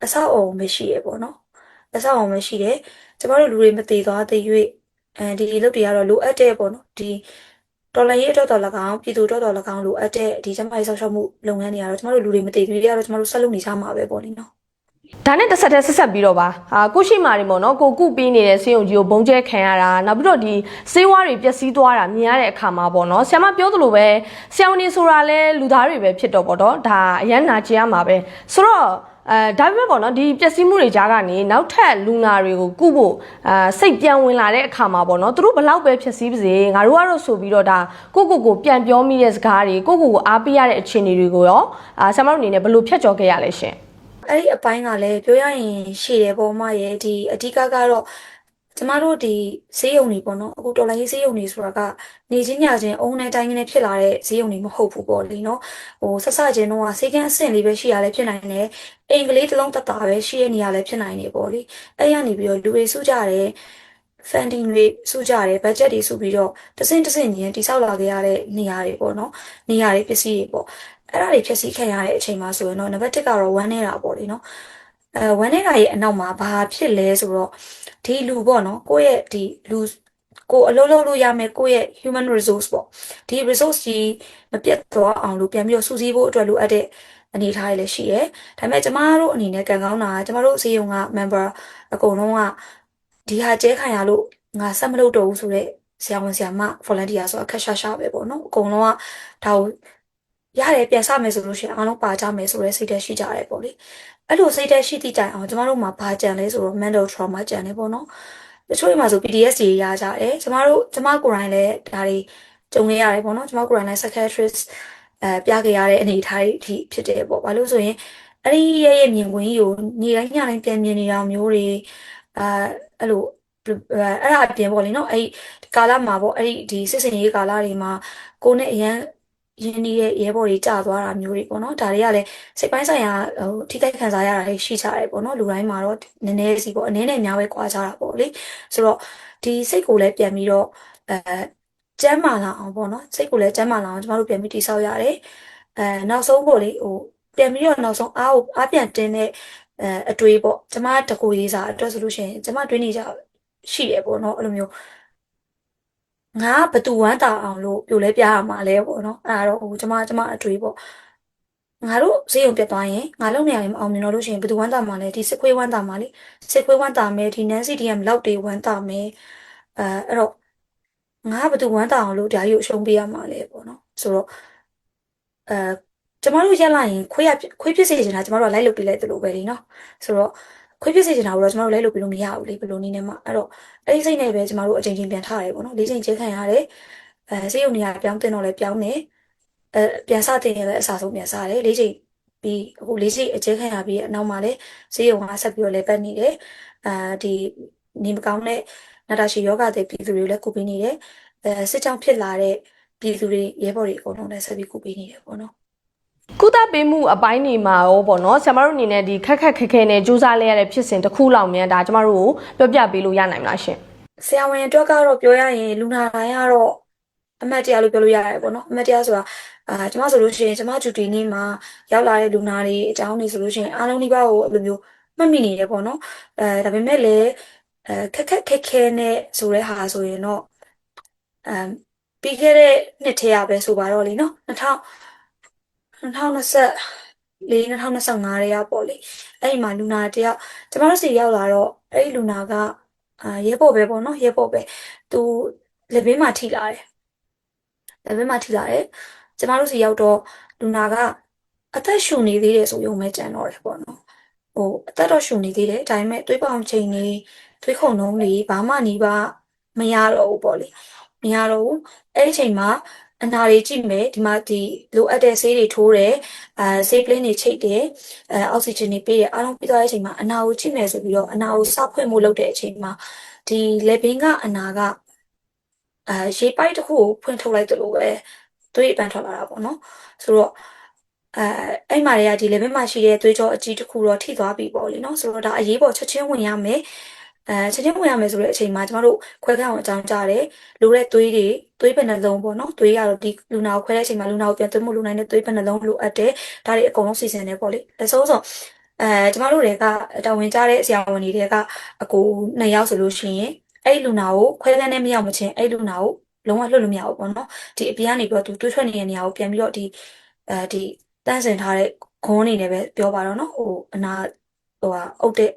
အဆောက်အုံမရှိရပေါ့နော်အဆောက်အုံမရှိတယ်ကျမတို့လူတွေမသေးသွားသေး၍ဒီလုပ်တွေကတော့လိုအပ်တဲ့ပေါ့နော်ဒီတော်လိုင်းရေးအတွက်တော်၎င်းပြည်သူအတွက်တော်၎င်းလိုအပ်တဲ့ဒီကျမရေးဆောက်ရှောက်မှုလုပ်ငန်းတွေကတော့ကျမတို့လူတွေမသေးသေးတွေကတော့ကျမတို့ဆက်လုပ်နေကြမှာပဲပေါ့လေနော် ဒါနဲ့တစ်ဆက်ပြီးတော့ပါကိုရှိမာတွေပေါ့နော်ကိုကုပေးနေတဲ့ဆေးရုံကြီးကိုဘုံကျဲခံရတာနောက်ပြီးတော့ဒီဆေးဝါးတွေပျက်စီးသွားတာမြင်ရတဲ့အခါမှာပေါ့နော်ဆရာမပြောသလိုပဲဆရာဝန်တွေဆိုတာလဲလူသားတွေပဲဖြစ်တော့ပေါ့တော့ဒါအရန်နာကျင်ရမှာပဲဆိုတော့ဒါပေမဲ့ပေါ့နော်ဒီပျက်စီးမှုတွေကြားကနေနောက်ထပ်လူနာတွေကိုကုဖို့စိတ်ပြန်ဝင်လာတဲ့အခါမှာပေါ့နော်သူတို့ဘလောက်ပဲဖြည့်ဆည်းပါစေငါတို့ကတော့ဆိုပြီးတော့ဒါကိုပြန်ပြောမိတဲ့စကားတွေကိုအားပေးရတဲ့အခြေအနေတွေကိုရောဆရာမတို့အနေနဲ့ဘယ်လိုဖြတ်ကျော်ခဲ့ရလဲရှင်အဲ့ဒီအပိုင်းကလည်းပြောရရင်ရှည်တယ်ပေါ့မရဲ့ဒီအဓိကကတော့ကျမတို့ဒီဈေးရုံတွေပေါ့နော်အခုတော်လိုင်းရေးဈေးရုံတွေဆိုတာကနေချင်းညချင်းအုံနဲ့တိုင်းနဲ့ဖြစ်လာတဲ့ဈေးရုံတွေမဟုတ်ဘူးပေါ့လေနော်ဟိုဆက်စချင်းတော့ဈေးကန်းအဆင့်လေးပဲရှိရလဲဖြစ်နိုင်တယ်အင်္ဂလိပ်တစ်လုံးတတာပဲရှိရနေရလဲဖြစ်နိုင်တယ်ပေါ့လေအဲ့ရနေပြီးတော့လူတွေစုကြတယ် funding တွေစုကြတယ် budget တွေစုပြီးတော့တစ်စင်းချင်းတိဆောက်လာခဲ့ရတဲ့နေရာတွေပေါ့နော်နေရာတွေပစ္စည်းတွေပေါ့အဲ့ဒါတွေဖြည့်ဆည်းခံရတဲ့အချိန်မှာဆိုရင်တော့နံပါတ်1ကတော့ဝမ်းနေတာပေါ့လေနော်ဝမ်းနေတာရဲ့အနောက်မှာဘာဖြစ်လဲဆိုတော့ဒီလူပေါ့နော်ကိုယ့်ရဲ့ဒီလူကိုအလုပ်လုပ်လို့ရမယ်ကိုယ့်ရဲ့ human resource ပေါ့ဒီ resource ကြီးမပြတ်သွားအောင်လို့ပြန်ပြီးတော့စုစည်းဖို့အတွက်လိုအပ်တဲ့အနေအထားတွေလည်းရှိတယ်ဒါပေမဲ့ကျမတို့အနေနဲ့ကံကောင်းတာကျမတို့ဈေးရုံက member အကုန်လုံးကဒီဟာကျဲခံရလို့ငါဆက်မလုပ်တော့ဘူးဆိုတော့ဆရာဝန်ဆရာမ volunteer ဆိုအခက်ရှာပဲပေါ့နော်အကုန်လုံးကဒါကိုရတယ်ပြန်စမယ်ဆိုလို့ရှိရင်အားလုံးပါကြမယ်ဆိုတဲ့စိတ်ဓာတ်ရှိကြတယ်ပေါ့လေအဲ့လိုစိတ်ဓာတ်ရှိသည့်တိုင်အောင်ကျမတို့မှာဘာကြံလဲဆိုတော့ mental trauma ကြံတယ်ပေါ့နော်တချို့တွေမှာဆို PTSD တွေရကြတယ်ကျမကိုယ်တိုင်လည်းဒါတွေကြုံခဲ့ရတယ်ပေါ့နော်ကျမကိုယ်တိုင်လည်း psychiatrist ပြခဲ့ရတဲ့အနေအထားတွေအထိဖြစ်တယ်ပေါ့ဘာလို့ဆိုရင်အဲ့ဒီရဲ့မြင်ကွင်းကြီးကိုနေ့တိုင်းညတိုင်းပြန်မြင်နေတာမျိုးတွေအာအဲ့လိုအဲ့ဒါအပြင်ပေါ့လေနော်အဲ့ဒီကာလမှာပေါ့အဲ့ဒီစစ်စင်ရေးကာလတွေမှာကိုယ်နဲ့အရန်ရင်းနှီးတဲ့ရဲဘော်တွေကြာသွားတာမျိုးတွေပေါ့နော်ဒါတွေကလည်းစိတ်ပိုင်းဆိုင်ရာဟိုထိခိုက်ခံစားရတာတွေရှိကြတယ်ပေါ့နော်လူတိုင်းမှာတော့နည်းနည်းစီပေါ့အနည်းနဲ့များပဲကွာကြတာပေါ့လေဆိုတော့ဒီစိတ်ကိုလည်းပြန်ပြီးတော့ကျန်းမာလာအောင်ပေါ့နော်စိတ်ကိုလည်းကျန်းမာလာအောင်ကျမတို့ပြန်ပြီးတိဆောက်ရတယ်နောက်ဆုံးပေါ့လေဟိုပြန်ပြီးတော့နောက်ဆုံးအားပြန်တင်းတဲ့အတွေးပေါ့ကျမတကူရေးစာအတွက်ဆိုလို့ရှိရင်ကျမတွေးနေကြရှိတယ်ပေါ့နော်အဲ့လိုမျိုးငါဘသူဝမ်းတာအောင်လို့ပြိုလဲပြရမှာလဲပေါ့နော်အဲ့ဒါတော့ဟိုကျမအတွေးပေါ့ငါတို့ဈေးရုံပြတ်သွားရင်ငါလုံနေရရင်မအောင်မြင်တော့လို့ရှိရင်ဘသူဝမ်းတာမှာလဲဒီစစ်ခွေးဝမ်းတာမှာလေစစ်ခွေးဝမ်းတာမယ်ဒီနန်းစီဒီယမ်လောက်တွေဝမ်းတာမယ်အဲ့တော့ငါဘသူဝမ်းတာအောင်လို့ဒါကြီးကိုအရှုံးပေးရမှာလဲပေါ့နော်ဆိုတော့အဲကျမတို့ရက်လိုက်ရင်ခွေးဖြစ်စေချင်တာကျမတို့ကလိုက်လုပ်ပေးလိုက်တယ်လို့ပဲလीနော်ဆိုတော့ခွေးဖြစ်စေချင်တာကိုတော့ကျမတို့လိုက်လုပ်ပေးလို့မရဘူးလေဘယ်လိုနည်းနဲ့မှအဲ့တော့အဲ့ဒီစိတ်နဲ့ပဲကျမတို့အချိန်ချင်းပြန်ထားရတယ်ပေါ့နော်၄ချိန်ကျဲခံရတယ်စိတ်ယုံနေရပြောင်းတင်တော့လဲပြောင်းတယ်ပြန်စတင်ရလဲအစားဆုံးပြန်စားတယ်၄ချိန်ပြီးအခု၄ချိန်အကျဲခံရပြီးအနောက်မှာလဲဈေးရုံကဆက်ပြီးတော့လဲပတ်နေတယ်ဒီနေမကောင်းတဲ့နာတာရှည်ယောဂတဲ့ပြည်သူတွေလည်းကုပေးနေတယ်စစ်ကြောင့်ဖြစ်လာတဲ့ပြည်သူတွေရဲဘော်တွေအကုန်လုံးလည်းဆက်ပြီးကုပေးနေတယ်ပေါ့နော်ကုသပေးမှုအပိုင်းတွေမှာရောပေါ့နော်ဆရာမတို့အနေနဲ့ဒီခက်ခဲနဲ့စူးစမ်းလဲရတဲ့ဖြစ်စဉ်တစ်ခုလောက်မြန်ဒါကျမတို့ကိုပြောပြပေးလို့ရနိုင်မလားရှင်ဆရာဝန်အတွက်ကတော့ပြောရရင်လူနာတိုင်းကတော့အမှတ်တရလို့ပြောလို့ရတယ်ပေါ့နော်အမှတ်တရဆိုတာကျမဆိုလို့ရှိရင်ကျမဂျူတီနေ့မှာရောက်လာတဲ့လူနာတွေအကြောင်းတွေဆိုလို့ရှိရင်အားလုံးဒီဘက်ကိုအဲ့လိုမျိုးမှတ်မိနေတယ်ပေါ့နော်ဒါပေမဲ့လည်းခက်ခဲနဲ့ဆိုတဲ့ဟာဆိုရင်တော့အမ်ပြီးခဲ့တဲ့နှစ်ထဲကပဲဆိုပါတော့လေနော်2024 2025တွေကပေါ့လေအဲ့ဒီမှာလူနာတယောက်ကျမတို့စီရောက်လာတော့အဲ့ဒီလူနာကရဲဘော်ပဲပေါ့နော်ရဲဘော်ပဲသူလက်ဘေးမှာထိလာတယ်လက်ဘေးမှာထိလာတယ်ကျမတို့စီရောက်တော့လူနာကအသက်ရှူနေသေးတယ်ဆိုရုံပဲကြံတော့တယ်ပေါ့နော်ဟိုအသက်တော့ရှူနေသေးတယ်ဒါပေမဲ့သွေးပေါင်ချိန်နေသွေးခုန်နှုန်းတွေဘာမှနီးပါမရတော့ဘူးပေါ့လေမရတော့ဘူးအဲ့ဒီချိန်မှာအနာတွေကြည့်မယ်ဒီမှာဒီလိုအပ်တဲ့ဆေးတွေထိုးတယ်ဆေးပလင်းတွေချိတ်တယ်အောက်ဆီဂျင်တွေပေးတယ်အားလုံးပြီးသွားတဲ့အချိန်မှာအနာကိုကြည့်မယ်ဆိုပြီးတော့အနာကိုစဖွင့်မှုလုပ်တဲ့အချိန်မှာဒီလက်ဘင်းကအနာကရေပိုက်တစ်ခုကိုဖွင့်ထုတ်လိုက်တယ်လို့ပဲသွေးပန်းထွက်လာတာပေါ့နော်ဆိုတော့အဲအဲ့မှာတွေကဒီ level မှာရှိတဲ့သွေးကြောအကြီးတစ်ခုတော့ထိသွားပြီပေါ့လေနော်ဆိုတော့ဒါအရေးပေါ်ချက်ချင်းဝင်ရမယ်ချက်ချင်းဝင်ရမယ်ဆိုတဲ့အချိန်မှာကျမတို့ခွဲခန့်အောင်အကြောင်းကြားတယ်လိုတဲ့သွေးတွေသွေးပင်နှလုံးပေါ့နော်သွေးကတော့ဒီလူနာကိုခွဲတဲ့အချိန်မှာလူနာကိုပြန်သွင်းမှုလိုနိုင်တဲ့သွေးပင်နှလုံးလိုအပ်တယ်ဒါတွေအကုန်လုံးစီစဉ်တယ်ပေါ့လေတဆုံးဆုံးကျမတို့တွေကတာဝန်ကျတဲ့ဆရာဝန်တွေကအကူ2ယောက်ဆိုလို့ရှိရင်အဲ့လူနာကိုခွဲခန်းနဲ့မရောက်မချင်းအဲ့လူနာကိုလုံးဝလွတ်လို့မရဘူးပေါ့နော်ဒီအပြင်ကနေပြီးတော့သူတွေးထွက်နေတဲ့နေရာကိုပြန်ပြီးတော့ဒီတန့်စင်ထားတဲ့ခွန်းအနေနဲ့ပဲပြောပါတော့နော်ဟိုအနာ အုပ်တဲ့အ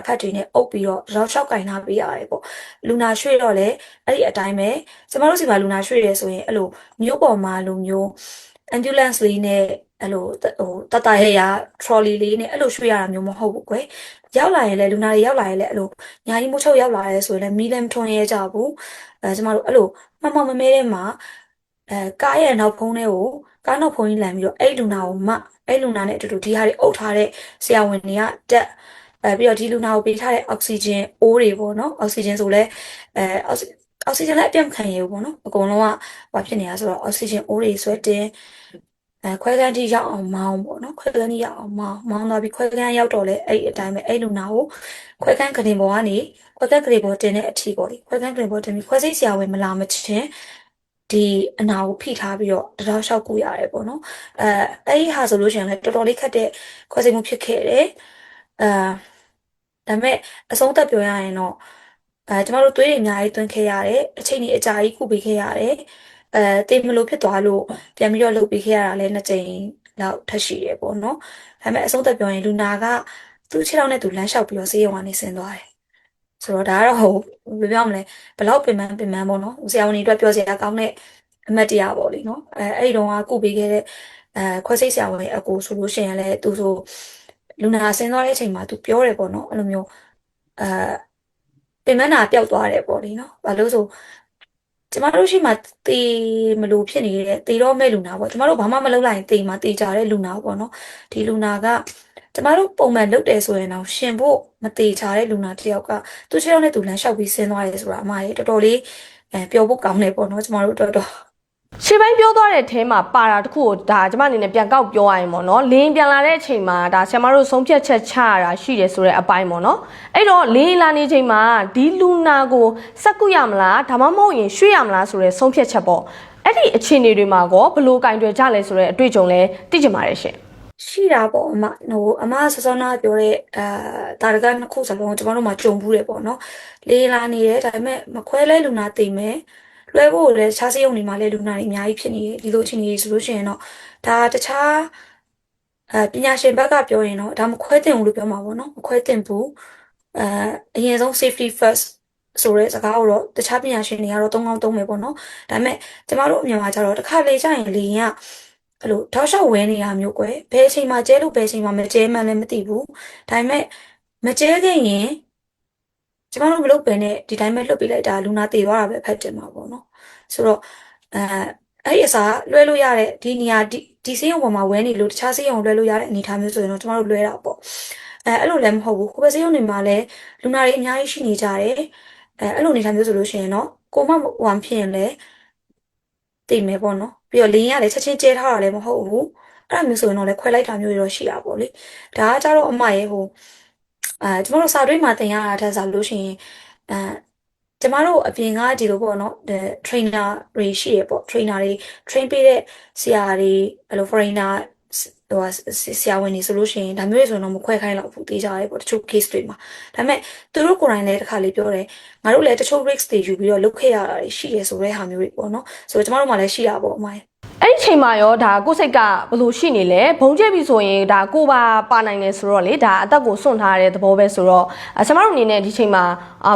ဖက်တွေနဲ့အုပ်ပြီးတော့တောက်လျှောက်ကင်ထားပေးရတယ်ပေါ့လူနာရွှေ့တော့လေအဲ့ဒီအတိုင်းပဲကျမတို့စီမှာလူနာရွှေ့ရဲဆိုရင်အဲ့လိုမျိုးပေါ်မှာလိုမျိုး ambulance လေးနဲ့အဲ့လိုတတရရ trolley လေးနဲ့အဲ့လိုရွှေ့ရတာမျိုးမဟုတ်ဘူးကွယ်ရောက်လာရင်လည်းလူနာတွေရောက်လာရင်လည်းအဲ့လိုညာကြီးမိုးချုပ်ရောက်လာရဲဆိုရင်လည်းမီးလည်းမထွန်းရဲကြဘူးကျမတို့အဲ့လိုမမမဲတဲ့မှာကားရဲ့နောက်ဖုံးထဲကိုကားနောက်ဖုံးကြီးလန်ပြီးတော့အဲ့လူနာကိုအဲ့လူနာနဲ့အတူတူဒီဟာတွေအုပ်ထားတဲ့ဆရာဝန်တွေကတက်ပြီးတော့ဒီလူနာကိုပေးထားတဲ့အောက်ဆီဂျင်အိုးတွေပေါ့နော်အောက်ဆီဂျင်ဆိုလဲအောက်ဆီဂျင်လည်းအပြတ်ခံရဘူးပေါ့နော်အကုန်လုံးကဘာဖြစ်နေတာဆိုတော့အောက်ဆီဂျင်အိုးတွေဆွဲတင်ခွဲခန်းကြီးရောက်အောင်မောင်းပေါ့နော်ခွဲခန်းကြီးရောက်အောင်မောင်းသွားပြီးခွဲခန်းရောက်တော့လဲအဲ့အတိုင်းပဲအဲ့လူနာကိုခွဲခန်းကနေပေါ်ကနေခွဲခန်းကနေပေါ်တင်တဲ့အထီပေါ့လေခွဲခန်းကနေပေါ်တင်ပြီးခွဲစိတ်ဆရာဝန်မလာမချင်းဒီအနာကိုဖိထားပြီးတော့တောက်လျှောက်ကူရတယ်ပေါ့နော်အဲ့ဒီဟာဆိုလို့ရှိရင်လည်းတော်တော်လေးခက်တဲ့ခွဲစိတ်မှုဖြစ်ခဲ့တယ်ဒါပေမဲ့အဆုံးသက်ပြောရရင်တော့ကျမတို့သွေးတွေအများကြီးသွင်းခဲ့ရတယ်အချိန်ကြီးအကြာကြီးကုပေးခဲ့ရတယ်တေးမလို့ဖြစ်သွားလို့ပြန်ပြီးတော့လုပ်ပေးခဲ့ရတာလည်း2ကြိမ်လောက်ထပ်ရှိတယ်ပေါ့နော်ဒါပေမဲ့အဆုံးသက်ပြောရင်လူနာကသူ့ခြေထောက်နဲ့သူလမ်းလျှောက်ပြီးတော့ဆေးရုံကနေဆင်းသွားတယ်ဆိုတော့ဒါကတော့ဘယ်ပြောမလဲဘလောက်ပင်ပန်းပေါ့နော်ဆရာဝန်တွေအတွက်ပြောစရာကောင်းတဲ့အမှတ်တရပေါ့လေနော်အဲ့ဒီတော့ကကုပေးခဲ့တဲ့ခွဲစိတ်ဆရာဝန်အကူဆိုလို့ရှိရင်လည်းသူဆိုလူနာဆင်းသွားတဲ့အချိန်မှာသူပြောတယ်ပေါ့နော်အဲ့လိုမျိုးအဲပင်မနာပျောက်သွားတယ်ပေါ့လေနော်ဘာလို့ဆိုကျမတို့ရှိမှတေမလို့ဖြစ်နေတဲ့တေတော့မဲ့လူနာပေါ့ကျမတို့ဘာမှမလုပ်လိုက်ရင်တေမှာတေကြတဲ့လူနာပေါ့နော်ဒီလူနာကကျမတို့ပုံမှန်လုပ်တယ်ဆိုရင်တော့ရှင်ဖို့မတေချာတဲ့လူနာတစ်ယောက်ကသူ့ခြေထောက်နဲ့သူလမ်းလျှောက်ပြီးဆင်းသွားရဲဆိုတာအမရေတော်တော်လေးပျော်ဖို့ကောင်းတယ်ပေါ့နော်ကျမတို့တော့ရှေ့ပိုင်းပြောသွားတဲ့အဲမှာပါတာတခုကိုဒါကျမအနေနဲ့ပြန်ကောက်ပြောရရင်ပေါ့နော်လင်းပြန်လာတဲ့အချိန်မှာဒါဆရာမတို့ဆုံးဖြတ်ချက်ချရတာရှိတယ်ဆိုတဲ့အပိုင်းပေါ့နော်အဲ့တော့လင်းလာနေချိန်မှာဒီလူနာကိုစက်ကုရမလားဒါမှမဟုတ်ရင်ရွှေ့ရမလားဆိုတဲ့ဆုံးဖြတ်ချက်ပေါ့အဲ့ဒီအခြေအနေတွေမှာကောဘလို့ကင်တွယ်ကြလဲဆိုတဲ့အတွေ့အကြုံလဲသိကြပါတယ်ရှင်ရှိတာပေါ့အမစောစောနာပြောတဲ့တာရကနှစ်ခုစလုံးကျွန်တော်တို့မှာကြုံဘူးတယ်ပေါ့နော်လေးလာနေတယ်ဒါပေမဲ့မခွဲလဲလူနာသိမယ်လွှဲဖို့လည်းခြားစည်းရုံတွေမှာလည်းလူနာတွေအများကြီးဖြစ်နေတယ်ဒီလိုချင်းနေဆိုလို့ရှိရင်တော့ဒါတခြားပညာရှင်ဘက်ကပြောရင်တော့ဒါမခွဲတင်ဘူးလို့ပြောမှာပေါ့နော်မခွဲတင်ဘူးအဲအရင်ဆုံး safety first ဆိုတဲ့စကားကိုတော့တခြားပညာရှင်တွေကတော့သုံးကောင်းသုံးမယ်ပေါ့နော်ဒါပေမဲ့ကျမတို့အမြင်မှာကျတော့တစ်ခါလေကျရင်လေရင်ကအဲ့လိုတောက်လျှောက်ဝဲနေတာမျိုးကွယ်ဘယ်အချိန်မှာကျဲလို့ဘယ်အချိန်မှာမကျဲမှန်းလည်းမသိဘူးဒါပေမဲ့မကျဲခဲ့ရင်ကျမတို့မလုပ်ပဲနဲ့ဒီတိုင်းပဲလွတ်ပေးလိုက်တာလူနာတည်သွားတာပဲဖတ်တင်မှာပေါ့နော်ဆိုတော့အဲအဲ့ဒီအစားလွှဲလို့ရတဲ့ဒီနေရာဒီဆေးရုံပေါ်မှာဝဲနေလို့တခြားဆေးရုံလွှဲလို့ရတဲ့အနေအထားမျိုးဆိုရင်တော့ကျမတို့လွှဲတာပေါ့အဲ့လိုလည်းမဟုတ်ဘူးကိုပဲဆေးရုံတွေမှာလည်းလူနာတွေအများကြီးရှိနေကြတယ်အဲ့လိုအနေအထားမျိုးဆိုလို့ရှိရင်တော့ကိုမဟိုဖြစ်ရင်လည်းသိမယ်ပေါ့နော်ပြီးတော့လင်းရလည်းချက်ချင်းကျဲထားတာလည်းမဟုတ်ဘူးအဲ့လိုမျိုးဆိုရင်တော့လည်းခွဲလိုက်တာမျိုးတွေတော့ရှိတာပေါ့လေဒါကကြတော့အမရဲ့ကျမတို့စာတွင်းမှာသင်ရတာထက်ဆိုလို့ရှိရင်အဲကျမတို့အပြင်ကဒီလိုပေါ့နော်trainer တွေရှိရပေါ့ trainer တွေ train ပေးတဲ့ဆရာတွေအဲ့လို foreigner ဟိုဆရာဝန်တွေဆိုလို့ရှိရင်ဒါမျိုးတွေဆိုတော့မခွဲခိုင်းတော့ဘူးတေးကြရဲပေါ့တချို့ case တွေမှာဒါပေမဲ့သူတို့ကိုယ်တိုင်လည်းတစ်ခါလေးပြောတယ်ငါတို့လည်းတချို့ risk တွေယူပြီးတော့လုပ်ခဲ့ရတာရှိရဆိုတဲ့ဟာမျိုးတွေပေါ့နော်ဆိုတော့ကျမတို့မှလည်းရှိတာပေါ့အမရဲ့အဲ့ဒီချိန်မှာရောဒါကိုယ်စိတ်ကဘယ်လိုရှိနေလဲဘုံကျက်ပြီဆိုရင်ဒါကိုပါနိုင်တယ်ဆိုတော့လေဒါအသက်ကိုစွန့်ထားတဲ့သဘောပဲဆိုတော့ကျမတို့အနေနဲ့ဒီချိန်မှာ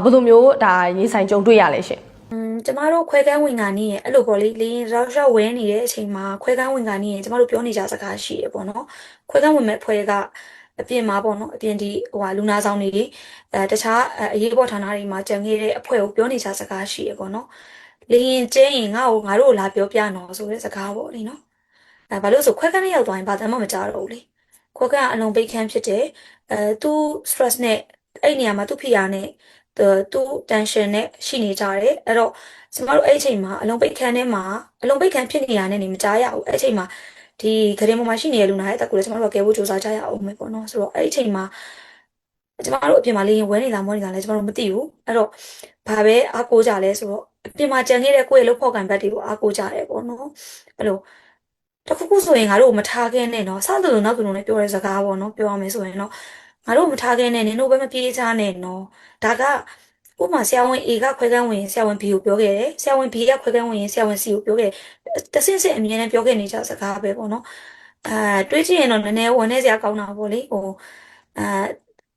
ဘယ်လိုမျိုးဒါရေးဆိုင်ကြုံတွေ့ရလဲရှင်ကျမတို့ခွဲကန်းဝင်ကနေရင်အဲ့လိုပေါ့လေလင်းရောက်ဝဲနေတဲ့အချိန်မှာခွဲကန်းဝင်ကနေရင်ကျမတို့ပြောနေကြစကားရှိရပေါ့နော်ခွဲကန်းဝင်မဲ့ဖွဲကအပြင်မှာပေါ့နော်အပြင်ဒီလူနာဆောင်တွေတခြားအရေးပေါ်ဌာနတွေမှာကြံခဲ့တဲ့အဖွဲကိုပြောနေကြစကားရှိရပေါ့နော်လင်းကျင်းရင်ငါ့တို့လာပြောပြနော်ဆိုတဲ့စကားပေါ့လေနော်ဘာလို့ဆိုခွဲကန်းလေးရောက်သွားရင်ဘာတမ်းမှမကြတော့ဘူးလေခွဲကန်းအလုံးပိတ်ခန်းဖြစ်တယ်သူ stress နဲ့အဲ့နေရာမှာသူ့ဖိအားနဲ့သူ tension နဲ့ရှိနေကြတယ်အဲ့တော့ကျမတို့အဲ့အချိန်မှာအလုံးပိတ်ခန်းထဲမှာအလုံးပိတ်ခန်းဖြစ်နေရတဲ့နေမကြားရဘူးအဲ့အချိန်မှာဒီခရင်ပေါ်မှာရှိနေတဲ့လူနာရဲ့အသက်ကိုလည်းကျမတို့ကကဲဖို့စူးစမ်းကြရအောင်မယ်ပေါ့နော်ဆိုတော့အဲ့အချိန်မှာကျမတို့အပြင်မှာလေရင်ဝဲနေတာမောနေတာလည်းကျမတို့မသိဘူးအဲ့တော့ဘာပဲအားကိုးကြလဲဆိုတော့အပြင်မှာကြံခဲ့တဲ့ကိုယ့်ရဲ့လုပ်ဖို့ကံဘက်တွေကိုအားကိုးကြတယ်ပေါ့နော်အဲ့လိုတခုခုဆိုရင်ငါတို့မထားခဲ့နဲ့နော်စသလိုနောက်သူတို့လည်းပြောတဲ့စကားပေါ့နော်ပြောရမယ်ဆိုရင်တော့ငါတို့မထားခဲ့နဲ့နင်တို့ပဲမပြေးချနဲ့နော်ဒါကဥပမာဆရာဝန် A ကခွဲကန်းဝင်ဆရာဝန် B ကိုပြောခဲ့တယ်ဆရာဝန် B ကခွဲကန်းဝင်ဆရာဝန် C ကိုပြောခဲ့တဆင့်ဆင့်အမြဲတမ်းပြောခဲ့နေကြစကားပဲပေါ့နော်တွေးကြည့်ရင်တော့နည်းနည်းဝန်နေစရာကောင်းတာပေါ့လေ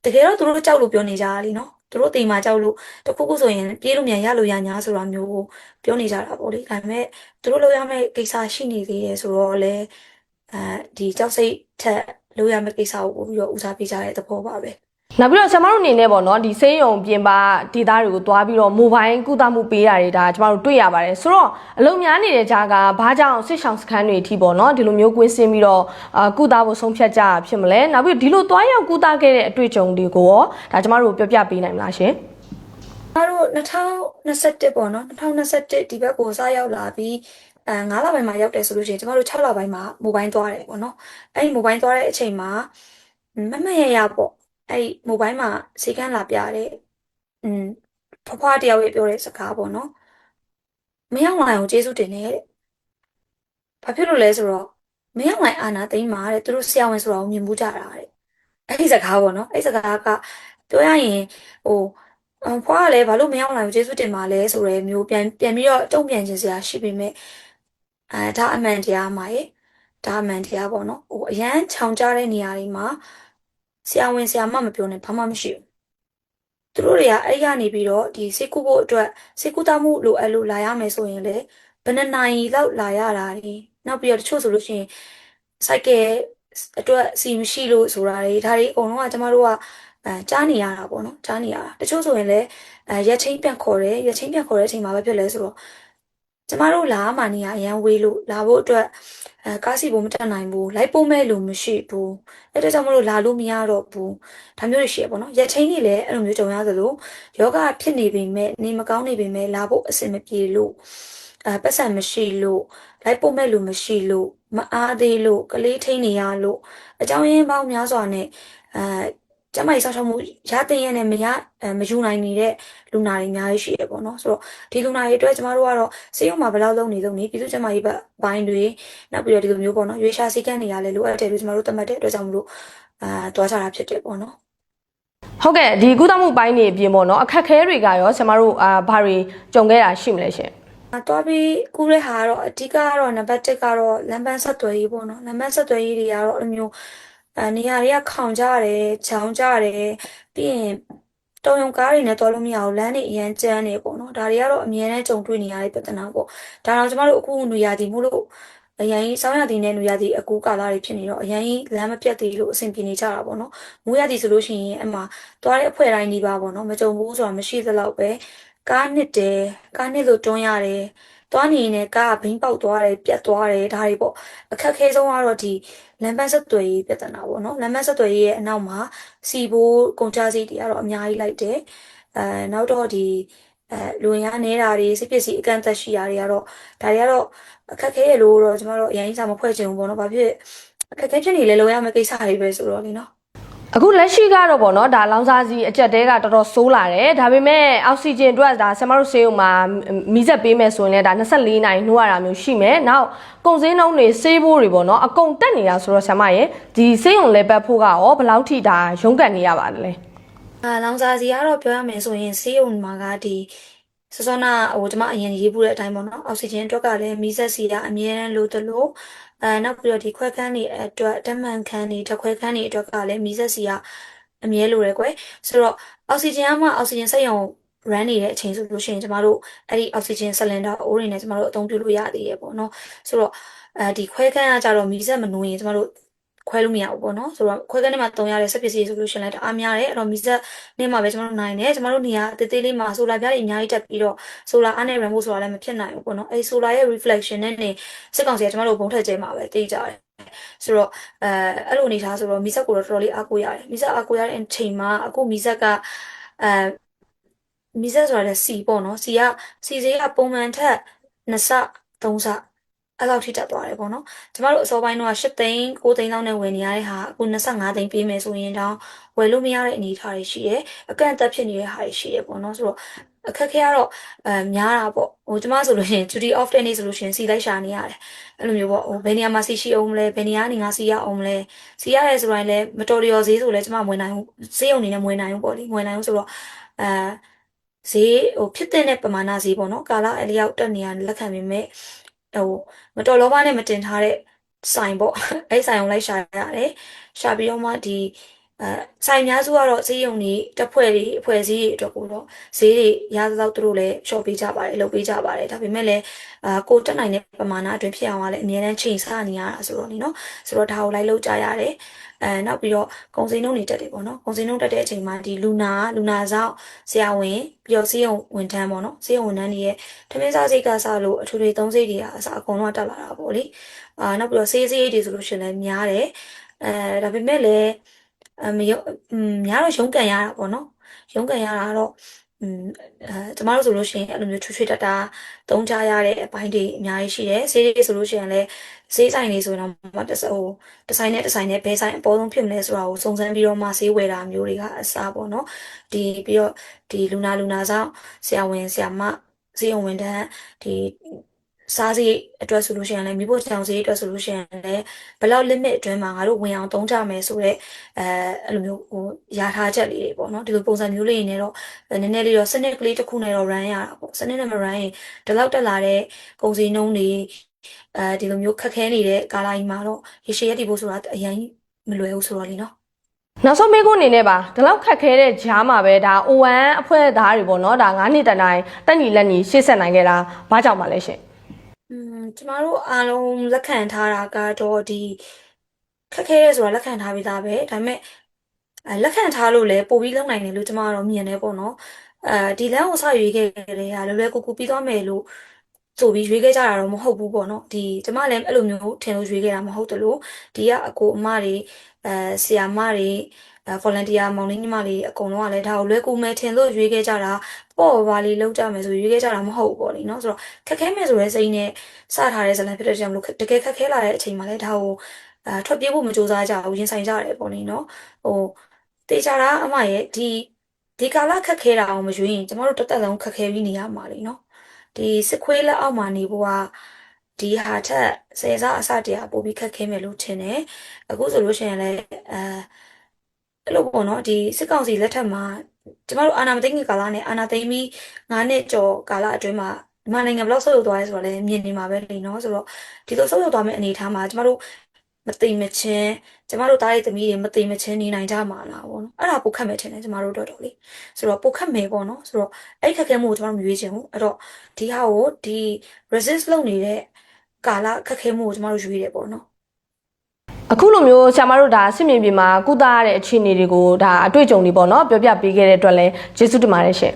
အဲ တကယ်တော့သူတို့ကြောက်လို့ပြောနေကြတာလीနော်သူတို့တိမ်မှာကြောက်လို့တခုခုဆိုရင်ပြေးလို့မြန်ရလို့ရညာဆိုတာမျိုးကိုပြောနေကြတာပေါ့လေဒါပေမဲ့သူတို့လုပ်ရမယ့်ကိစ္စရှိနေသေးတယ်ဆိုတော့လေဒီကြောက်စိတ်ထက်လုပ်ရမယ့်ကိစ္စကိုပို့ပြီးတော့ဦးစားပေးကြတဲ့သဘောပါပဲ နောက်ပြီးတော့ကျမတို့အနေနဲ့ပေါ့နော်ဒီဆေးရုံပြင်ပဒေသတွေကိုတွားပြီးတော့မိုဘိုင်းကုသမှုပေးတာတွေဒါကျမတို့တွေ့ရပါတယ်ဆိုတော့အလုံများနေတဲ့ကြားကဘာကြောင့်စစ်ဆောင်စခန်းတွေအထိပေါ့နော်ဒီလိုမျိုးကွင်းစင်းပြီးတော့ကုသဖို့ဆုံးဖြတ်ကြတာဖြစ်မလဲနောက်ပြီးဒီလိုတွားရောက်ကုသခဲ့တဲ့အတွေ့အကြုံတွေကိုရောဒါကျမတို့ပြောပြပေးနိုင်မလားရှင်ကျမတို့2021ပေါ့နော်2021ဒီဘက်ကိုစရောက်လာပြီး9လပိုင်းမှာရောက်တယ်ဆိုလို့ရှိရင်ကျမတို့6လပိုင်းမှာမိုဘိုင်းသွားတယ်ပေါ့နော်အဲ့ဒီမိုဘိုင်းသွားတဲ့အချိန်မှာမမရရပေါ့အဲ့ဒီမိုဘိုင်းမှာဈေးကန်းလာပြတဲ့อืมဖွားတယောက်ရဲ့ပြောတဲ့စကားပေါ့နော်မရောက်လာအောင်ကျေးဇူးတင်တယ်တဲ့ဘာဖြစ်လို့လဲဆိုတော့မရောက်လာအာနာသိမ့်မှာတဲ့သူတို့ဆရာဝန်ဆိုတာကိုမြင်မှုကြတာတဲ့အဲ့ဒီစကားပေါ့နော်အဲ့ဒီစကားကပြောရရင်ဟိုဖွားကလည်းဘာလို့မရောက်လာဘူးကျေးဇူးတင်ပါလဲဆိုရဲမျိုးပြန်ပြီးတော့တုံ့ပြန်ခြင်းစရာရှိပေမဲ့ဒါအမှန်တရားမှာရေဒါအမှန်တရားပေါ့နော်ဟိုအရန်ခြောင်ကြတဲ့နေရာတွေမှာဆရာဝန်ဆရာမမပြောနဲ့ဘာမှမရှိဘူးသူတို့တွေကအဲ့ကနေပြီးတော့ဒီစေကူဖို့အတွက်စေကူတာမှုလိုအပ်လို့လာရမယ်ဆိုရင်လေဘယ်နှစ်နာရီလောက်လာရတာလေနောက်ပြီးတော့တချို့ဆိုလို့ရှိရင်စိုက်ကယ်အတွက်စီမရှိလို့ဆိုတာတွေဒါတွေအကုန်လုံးကကျမတို့ကကြားနေရတာပေါ့နော်ကြားနေရတာတချို့ဆိုရင်လည်းရက်ချင်းပြန်ခေါ်တယ်ရက်ချင်းပြန်ခေါ်တဲ့အချိန်မှာပဲဖြစ်လဲဆိုတော့ကျမတို့လာမှနေရအရန်ဝေးလို့လာဖို့အတွက်ကားစီဖို့မတက်နိုင်ဘူးလိုက်ပို့မဲ့လို့မရှိဘူးအဲ့ဒါကြောင့်မလို့လာလို့မရတော့ဘူးဒါမျိုးတွေရှိရပေါ့နော်ရက်ချင်းတွေလည်းအဲ့လိုမျိုးကြုံရသလိုယောဂဖြစ်နေပေမဲ့နေမကောင်းနေပေမဲ့လာဖို့အဆင်မပြေလို့ပတ်စံမရှိလို့လိုက်ပို့မဲ့လို့မရှိလို့မအားသေးလို့ကလေးထိန်နေရလို့အကြောင်းရင်းပေါင်းများစွာနဲ့ကျမကြီးဆောက်ရှောက်မှုရတဲ့ရနဲ့မယူနိုင်နေတဲ့လူနာတွေအများကြီးရှိရပေါ့နော်ဆိုတော့ဒီလူနာတွေအတွက်ကျမတို့ကတော့စေရုံမှာဘယ်လောက်လုံးနေလုံးနေပြည်သူ့ကျမကြီးဘိုင်းတွေနောက်ပြီးတော့ဒီလိုမျိုးပေါ့နော်ရွေးရှားစည်းကမ်းတွေရလဲလိုအပ်တယ်လို့ကျမတို့သတ်မှတ်တဲ့အတွက်ကြောင့်မလို့တွားကြတာဖြစ်တယ်ပေါ့နော်ဟုတ်ကဲ့ဒီကုသမှုပိုင်းတွေအပြင်ပေါ့နော်အခက်ခဲတွေကရောကျမတို့ဘာတွေကြုံခဲ့တာရှိမလဲရှင်တွားပြီးကူးတဲ့ဟာကတော့အဓိကကတော့နံပါတ်1ကတော့လမ်းပန်းဆက်သွယ်ရေးပေါ့နော်လမ်းပန်းဆက်သွယ်ရေးတွေကတော့အဲ့လိုမျိုးနေရာတွေကခေါင်ကြတယ်ချောင်းကြတယ်ပြီးရင်တုံယုံကားတွေနဲ့တွားလို့မရဘူးလမ်းတွေအရန်ကျန်းနေပေါ့နော်ဒါတွေကတော့အများနဲ့ကြုံတွေ့နေရတဲ့ပြဿနာပေါ့ဒါတော့ကျမတို့အခုနွေရာသီမို့လို့အရင်ဆောင်းရာသီနဲ့နွေရာသီအကူကာလတွေဖြစ်နေတော့အရင်လမ်းမပြတ်သေးလို့အဆင်ပြေနေကြတာပေါ့နော်မိုးရာသီဆိုလို့ရှိရင်အမှတွားတဲ့အဖွဲ့တိုင်းကြီးပါပေါ့နော်မကြုံဘူးဆိုတာမရှိသလောက်ပဲကားနစ်တယ်ကားနစ်လို့တွန်းရတယ်သွားနေရင်ကားကဘိန်းပေါက်သွားတယ်ပြတ်သွားတယ်ဒါတွေပေါ့အခက်ခဲဆုံးကတော့ဒီလမ်းပန်းဆက်သွယ်ရေးပြဿနာပေါ့နော်လမ်းပန်းဆက်သွယ်ရေးရဲ့အနောက်မှာစီဘိုးကုန်ကျစရိတ်တွေကတော့အများကြီးလိုက်တယ်နောက်တော့ဒီလူရင်းနေတာတွေစိတ်ပစ္စည်းအကန့်အသတ်ရှိတာတွေကတော့ဒါတွေကတော့အခက်ခဲရလို့တော့ကျမတို့အရင်စာမဖွဲ့ချင်ဘူးပေါ့နော်ဘာဖြစ်အခက်ခဲဖြစ်နေလဲလုပ်ရမယ့်ကိစ္စတွေပဲဆိုတော့လေနော်အခုလက်ရှိကတော့ပေါ့နော်ဒါလောင်စာစီအကြက်တဲကတော်တော်ဆိုးလာတယ်ဒါပေမဲ့အောက်ဆီဂျင်အတွက်ဒါဆင်မတို့ဆေးရုံမှာမီးစက်ပေးမယ်ဆိုရင်လည်းဒါ24နိုင်နှိုးရတာမျိုးရှိမယ်နောက်ကုန်စည်နှုန်းတွေဆေးဘိုးတွေပေါ့နော်အကုန်တက်နေတာဆိုတော့ဆင်မရဲ့ဒီဆေးရုံလဲပတ်ဖို့ကရောဘယ်လောက်ထိဒါရုန်းကန်နေရပါလဲလောင်စာစီကတော့ပြောရမယ်ဆိုရင်ဆေးရုံမှာကဒီစောစောနာဟိုကျွန်မအရင်ရေးပူတဲ့အတိုင်းပေါ့နော်အောက်ဆီဂျင်အတွက်ကလည်းမီးစက်စီကအမြဲတမ်းလိုသလိုနောက်ပြီးတော့ဒီခွဲခန်းတွေအတွက်ဓာတ်မှန်ခန်းတွေဓာတ်ခွဲခန်းတွေအတွက်ကလည်းမီးစက်စီကအမြဲလိုတယ်ကွယ်ဆိုတော့အောက်ဆီဂျင်ကမှအောက်ဆီဂျင်စက်ရုံ run နေတဲ့အချိန်ဆိုလို့ရှိရင်ကျမတို့အဲ့ဒီအောက်ဆီဂျင်ဆလင်ဒါအိုးတွေနဲ့ကျမတို့အသုံးပြုလို့ရသေးရပေါ့နော်ဆိုတော့ဒီခွဲခန်းကကြတော့မီးစက်မနိုးရင်ကျမတို့ခွဲလို့မရဘူးပေါ့နော်ဆိုတော့ခွဲခန်းထဲမှာတုံရတဲ့စက်ပစ္စည်းဆိုလို့ရှိရင်လည်းတအားများတယ်အဲ့တော့မီးစက်နဲ့မှာပဲကျမတို့နိုင်တယ်ကျမတို့နေရာတေးသေးလေးမှာဆိုလာပြားတွေအများကြီးတက်ပြီးတော့ဆိုလာအားနဲ့ run ဖို့ဆိုတာလည်းမဖြစ်နိုင်ဘူးပေါ့နော်အဲ့ဒီဆိုလာရဲ့ reflection နဲ့နေစစ်ကောင်စီကကျမတို့ဘုံထက်ကျဲမှာပဲတေးကြတယ်ဆိုတော့အဲ့လိုအနေထားဆိုတော့မီးစက်ကိုတော့တော်တော်လေးအားကိုးရတယ်မီးစက်အားကိုးရတဲ့အချိန်မှာအခုမီးစက်ကအဲမီးစက်ဆိုတာလည်းစီပေါ့နော်စီဈေးကပုံမှန်ထက်2ဆ3ဆအဲ့လောက်ထိတက်သွားတယ်ပေါ့နော်ကျမတို့အစောပိုင်းတော့8သိန်း9သိန်းလောက်နဲ့ဝယ်နေရတဲ့ဟာအခု25သိန်းပေးမယ်ဆိုရင်တော့ဝယ်လို့မရတဲ့အနေအထားတွေရှိတယ်အကန့်အသတ်ဖြစ်နေတဲ့ဟာတွေရှိတယ်ပေါ့နော်ဆိုတော့အခက်ခဲကတော့များတာပေါ့ဟိုကျမဆိုလို့ရှိရင် duty off တဲ့နေ့ဆိုလို့ရှိရင်စီလိုက်ရှာနေရတယ်အဲ့လိုမျိုးပေါ့ဟိုဘယ်နေရာမှာစီရှိအောင်မလဲဘယ်နေရာကနေငါစီရအောင်မလဲစီရတယ်ဆိုရင်လည်းမတော်လျော်ဈေးဆိုလည်းကျမမဝင်နိုင်ဘူးဈေးုံနေနဲ့မဝင်နိုင်ဘူးပေါ့လေမဝင်နိုင်ဘူးဆိုတော့အဲဈေးဟိုဖြစ်တဲ့ပမာဏဈေးပေါ့နော်ကာလအလျောက်တက်နေရလက်ခံပေမဲ့ဟိုမတော်လောဘနဲ့မတင်ထားတဲ့ဆိုင်ပေါ့အဲ့ဆိုင်အောင်လိုက်ရှာရတယ်ရှာပြီးတော့မှဒီ ဆိုင်များစုကတော့ဈေးရုံတွေတက်ဖွဲ့တွေအဖွဲ့အစည်းတွေအတွက်ကိုတော့ဈေးတွေရသလောက်သူတို့လည်းလျှော့ပေးကြပါတယ်လုပ်ပေးကြပါတယ်ဒါပေမဲ့လည်းကိုတက်နိုင်တဲ့ပမာဏအတွင်းဖြစ်အောင်ကလည်းအများတန်းချိန်ဆနေရတာဆိုတော့နော်ဆိုတော့ဒါကိုလိုက်လုပ်ကြရတယ်နောက်ပြီးတော့ကုန်စည်နှုန်းတွေတက်တယ်ပေါ့နော်ကုန်စည်နှုန်းတက်တဲ့အချိန်မှာဒီလူနာဆောင်ဆရာဝန်ပြီးတော့ဆေးရုံဝန်ထမ်းပေါ့နော်ဆေးရုံဝန်ထမ်းတွေရဲ့ထမင်းစားစိတ်ကစားလို့အထူးသုံးစိတ်တွေကအစားအကုန်လုံးတက်လာတာပေါ့လေနောက်ပြီးတော့ဆေးစရိတ်တွေဆိုလို့ရှိရင်လည်းများတယ်ဒါပေမဲ့လည်းမရုံများတော့ရုန်းကန်ရတာပေါ့နော်ရုန်းကန်ရတာတော့ကျမတို့ဆိုလို့ရှိရင်အဲ့လိုမျိုးချွတ်ချွတ်တတာသုံးချရတဲ့အပိုင်းတွေအများကြီးရှိတယ်ဆေးတွေဆိုလို့ရှိရင်လည်းဆေးဆိုင်တွေဆိုရင်တော့တစ်ဆိုင်နဲ့ဘယ်ဆိုင်အပေါ်ဆုံးဖြစ်မလဲဆိုတာကိုစုံစမ်းပြီးတော့မှဆေးဝယ်တာမျိုးတွေကအစားပေါ့နော်ပြီးတော့ဒီလူနာဆောင်ဆရာဝန်ဆရာမဆေးရုံဝန်ထမ်းဒီစားစိတ်အတွက်ဆိုလို့ရှိရင်လည်းမိဖို့ချောင်စိတ်အတွက်ဆိုလို့ရှိရင်လည်းဘယ်လောက် limit အတွင်းမှာငါတို့ဝင်အောင်သုံးကြမယ်ဆိုတော့အဲ့လိုမျိုးရာထားချက်လေးတွေပေါ့နော်ဒီလိုပုံစံမျိုးလေးနေတော့နည်းနည်းလေးတော့စနစ်ကလေးတစ်ခုနဲ့တော့ run ရတာပေါ့စနစ်နဲ့မ run ရင်ဒီလောက်တက်လာတဲ့ကုန်စည်နှုန်းတွေဒီလိုမျိုးခက်ခဲနေတဲ့ကာလကြီးမှာတော့ရေရှည်ရည်တည်ဖို့ဆိုတာအရင်မလွယ်ဘူးဆိုတော့လीနော်နောက်ဆုံးမေးခွန်းအနေနဲ့ပါဒီလောက်ခက်ခဲတဲ့ဂျားမှာပဲဒါ O1 အဖွဲ့သားတွေပေါ့နော်ဒါ9နှစ်တိုင်တက်ညီလက်ညီရှေ့ဆက်နိုင်ခဲ့တာဘာကြောင့်ပါလဲရှင်ကျမတို့အားလုံးလက်ခံထားတာကတော့ဒီခက်ခဲရဲဆိုတာလက်ခံထားပြီးသားပဲဒါပေမဲ့လက်ခံထားလို့လည်းပို့ပြီးလုပ်နိုင်တယ်လို့ကျမကတော့မြင်တယ်ပေါ့နော်ဒီလမ်းကိုစရွေးခဲ့တဲ့ကလွယ်ကူကူပြီးသွားမယ်လို့ဆိုပြီးရွေးခဲ့ကြတာတော့မဟုတ်ဘူးပေါ့နော်ဒီကျမလည်းအဲ့လိုမျိုးထင်လို့ရွေးခဲ့တာမဟုတ်တလို့ဒီကအကိုအမတွေဆရာမတွေvolunteer မောင်လေးညီမလေးအကုန်လုံးကလည်းဒါကိုလွယ်ကူမယ်ထင်လို့ရွေးခဲ့ကြတာပေါ့ပါလေးလောက်ကြမယ်ဆိုရွေးခဲ့ကြတာမဟုတ်ဘူးပေါ့လေနော်ဆိုတော့ခက်ခဲမယ်ဆိုတဲ့စိတ်နဲ့စထားတဲ့ဇာတ်လမ်းဖြစ်တဲ့ကြောင့်မလို့တကယ်ခက်ခဲလာတဲ့အချိန်မှာလည်းဒါကိုထွက်ပြေးဖို့မကြိုးစားကြဘူးရင်ဆိုင်ကြရတယ်ပေါ့လေနော်တေချာတာအမရဲ့ဒီကာလခက်ခဲတာအောင်မရွေးရင်ကျမတို့တစ်သက်လုံးခက်ခဲပြီးနေရမှာလေနော်ဒီစစ်ခွေးလက်အောက်မှာနေဖို့ကဒီဟာထက်ဆယ်စားအစတရားပို့ပြီးခက်ခဲမယ်လို့ထင်တယ်အခုဆိုလို့ရှိရင်လည်းအဲ့လိုပေါ့နော်ဒီစစ်ကောင်စီလက်ထက်မှာကျမတို့အာဏာမသိမ်းခင်ကာလနဲ့အာဏာသိမ်းပြီး9နှစ်ကျော်ကာလအတွင်းမှာမြန်မာနိုင်ငံဘယ်လောက်ဆုတ်ယုတ်သွားလဲဆိုတော့လည်းမြင်နေမှာပဲလေနော်ဆိုတော့ဒီလိုဆုတ်ယုတ်သွားမယ့်အနေအထားမှာကျမတို့မသိမချင်းကျမတို့သားရဲ့သမီးတွေမသိမချင်းနေနိုင်ကြမှာလားပေါ့နော်အဲ့ဒါပိုခက်မယ်ထင်တယ်ကျမတို့တော်တော်လေးဆိုတော့ပိုခက်မယ်ပေါ့နော်ဆိုတော့အဲ့ခက်ခဲမှုကိုကျမတို့မရွေးချင်ဘူးအဲ့တော့ဒီဟာကိုဒီ resist လုပ်နေတဲ့ကာလခက်ခဲမှုကိုကျမတို့ရွေးတယ်ပေါ့နော်အခုလိုမျိုးဆရာမတို့ဒါစစ်မြေပြင်မှာကုသရတဲ့အခြေအနေတွေကိုဒါအတွေ့အကြုံတွေပေါ့နော်ပြောပြပေးခဲ့တဲ့အတွက်လည်းကျေးဇူးတင်ပါတယ်ရှင်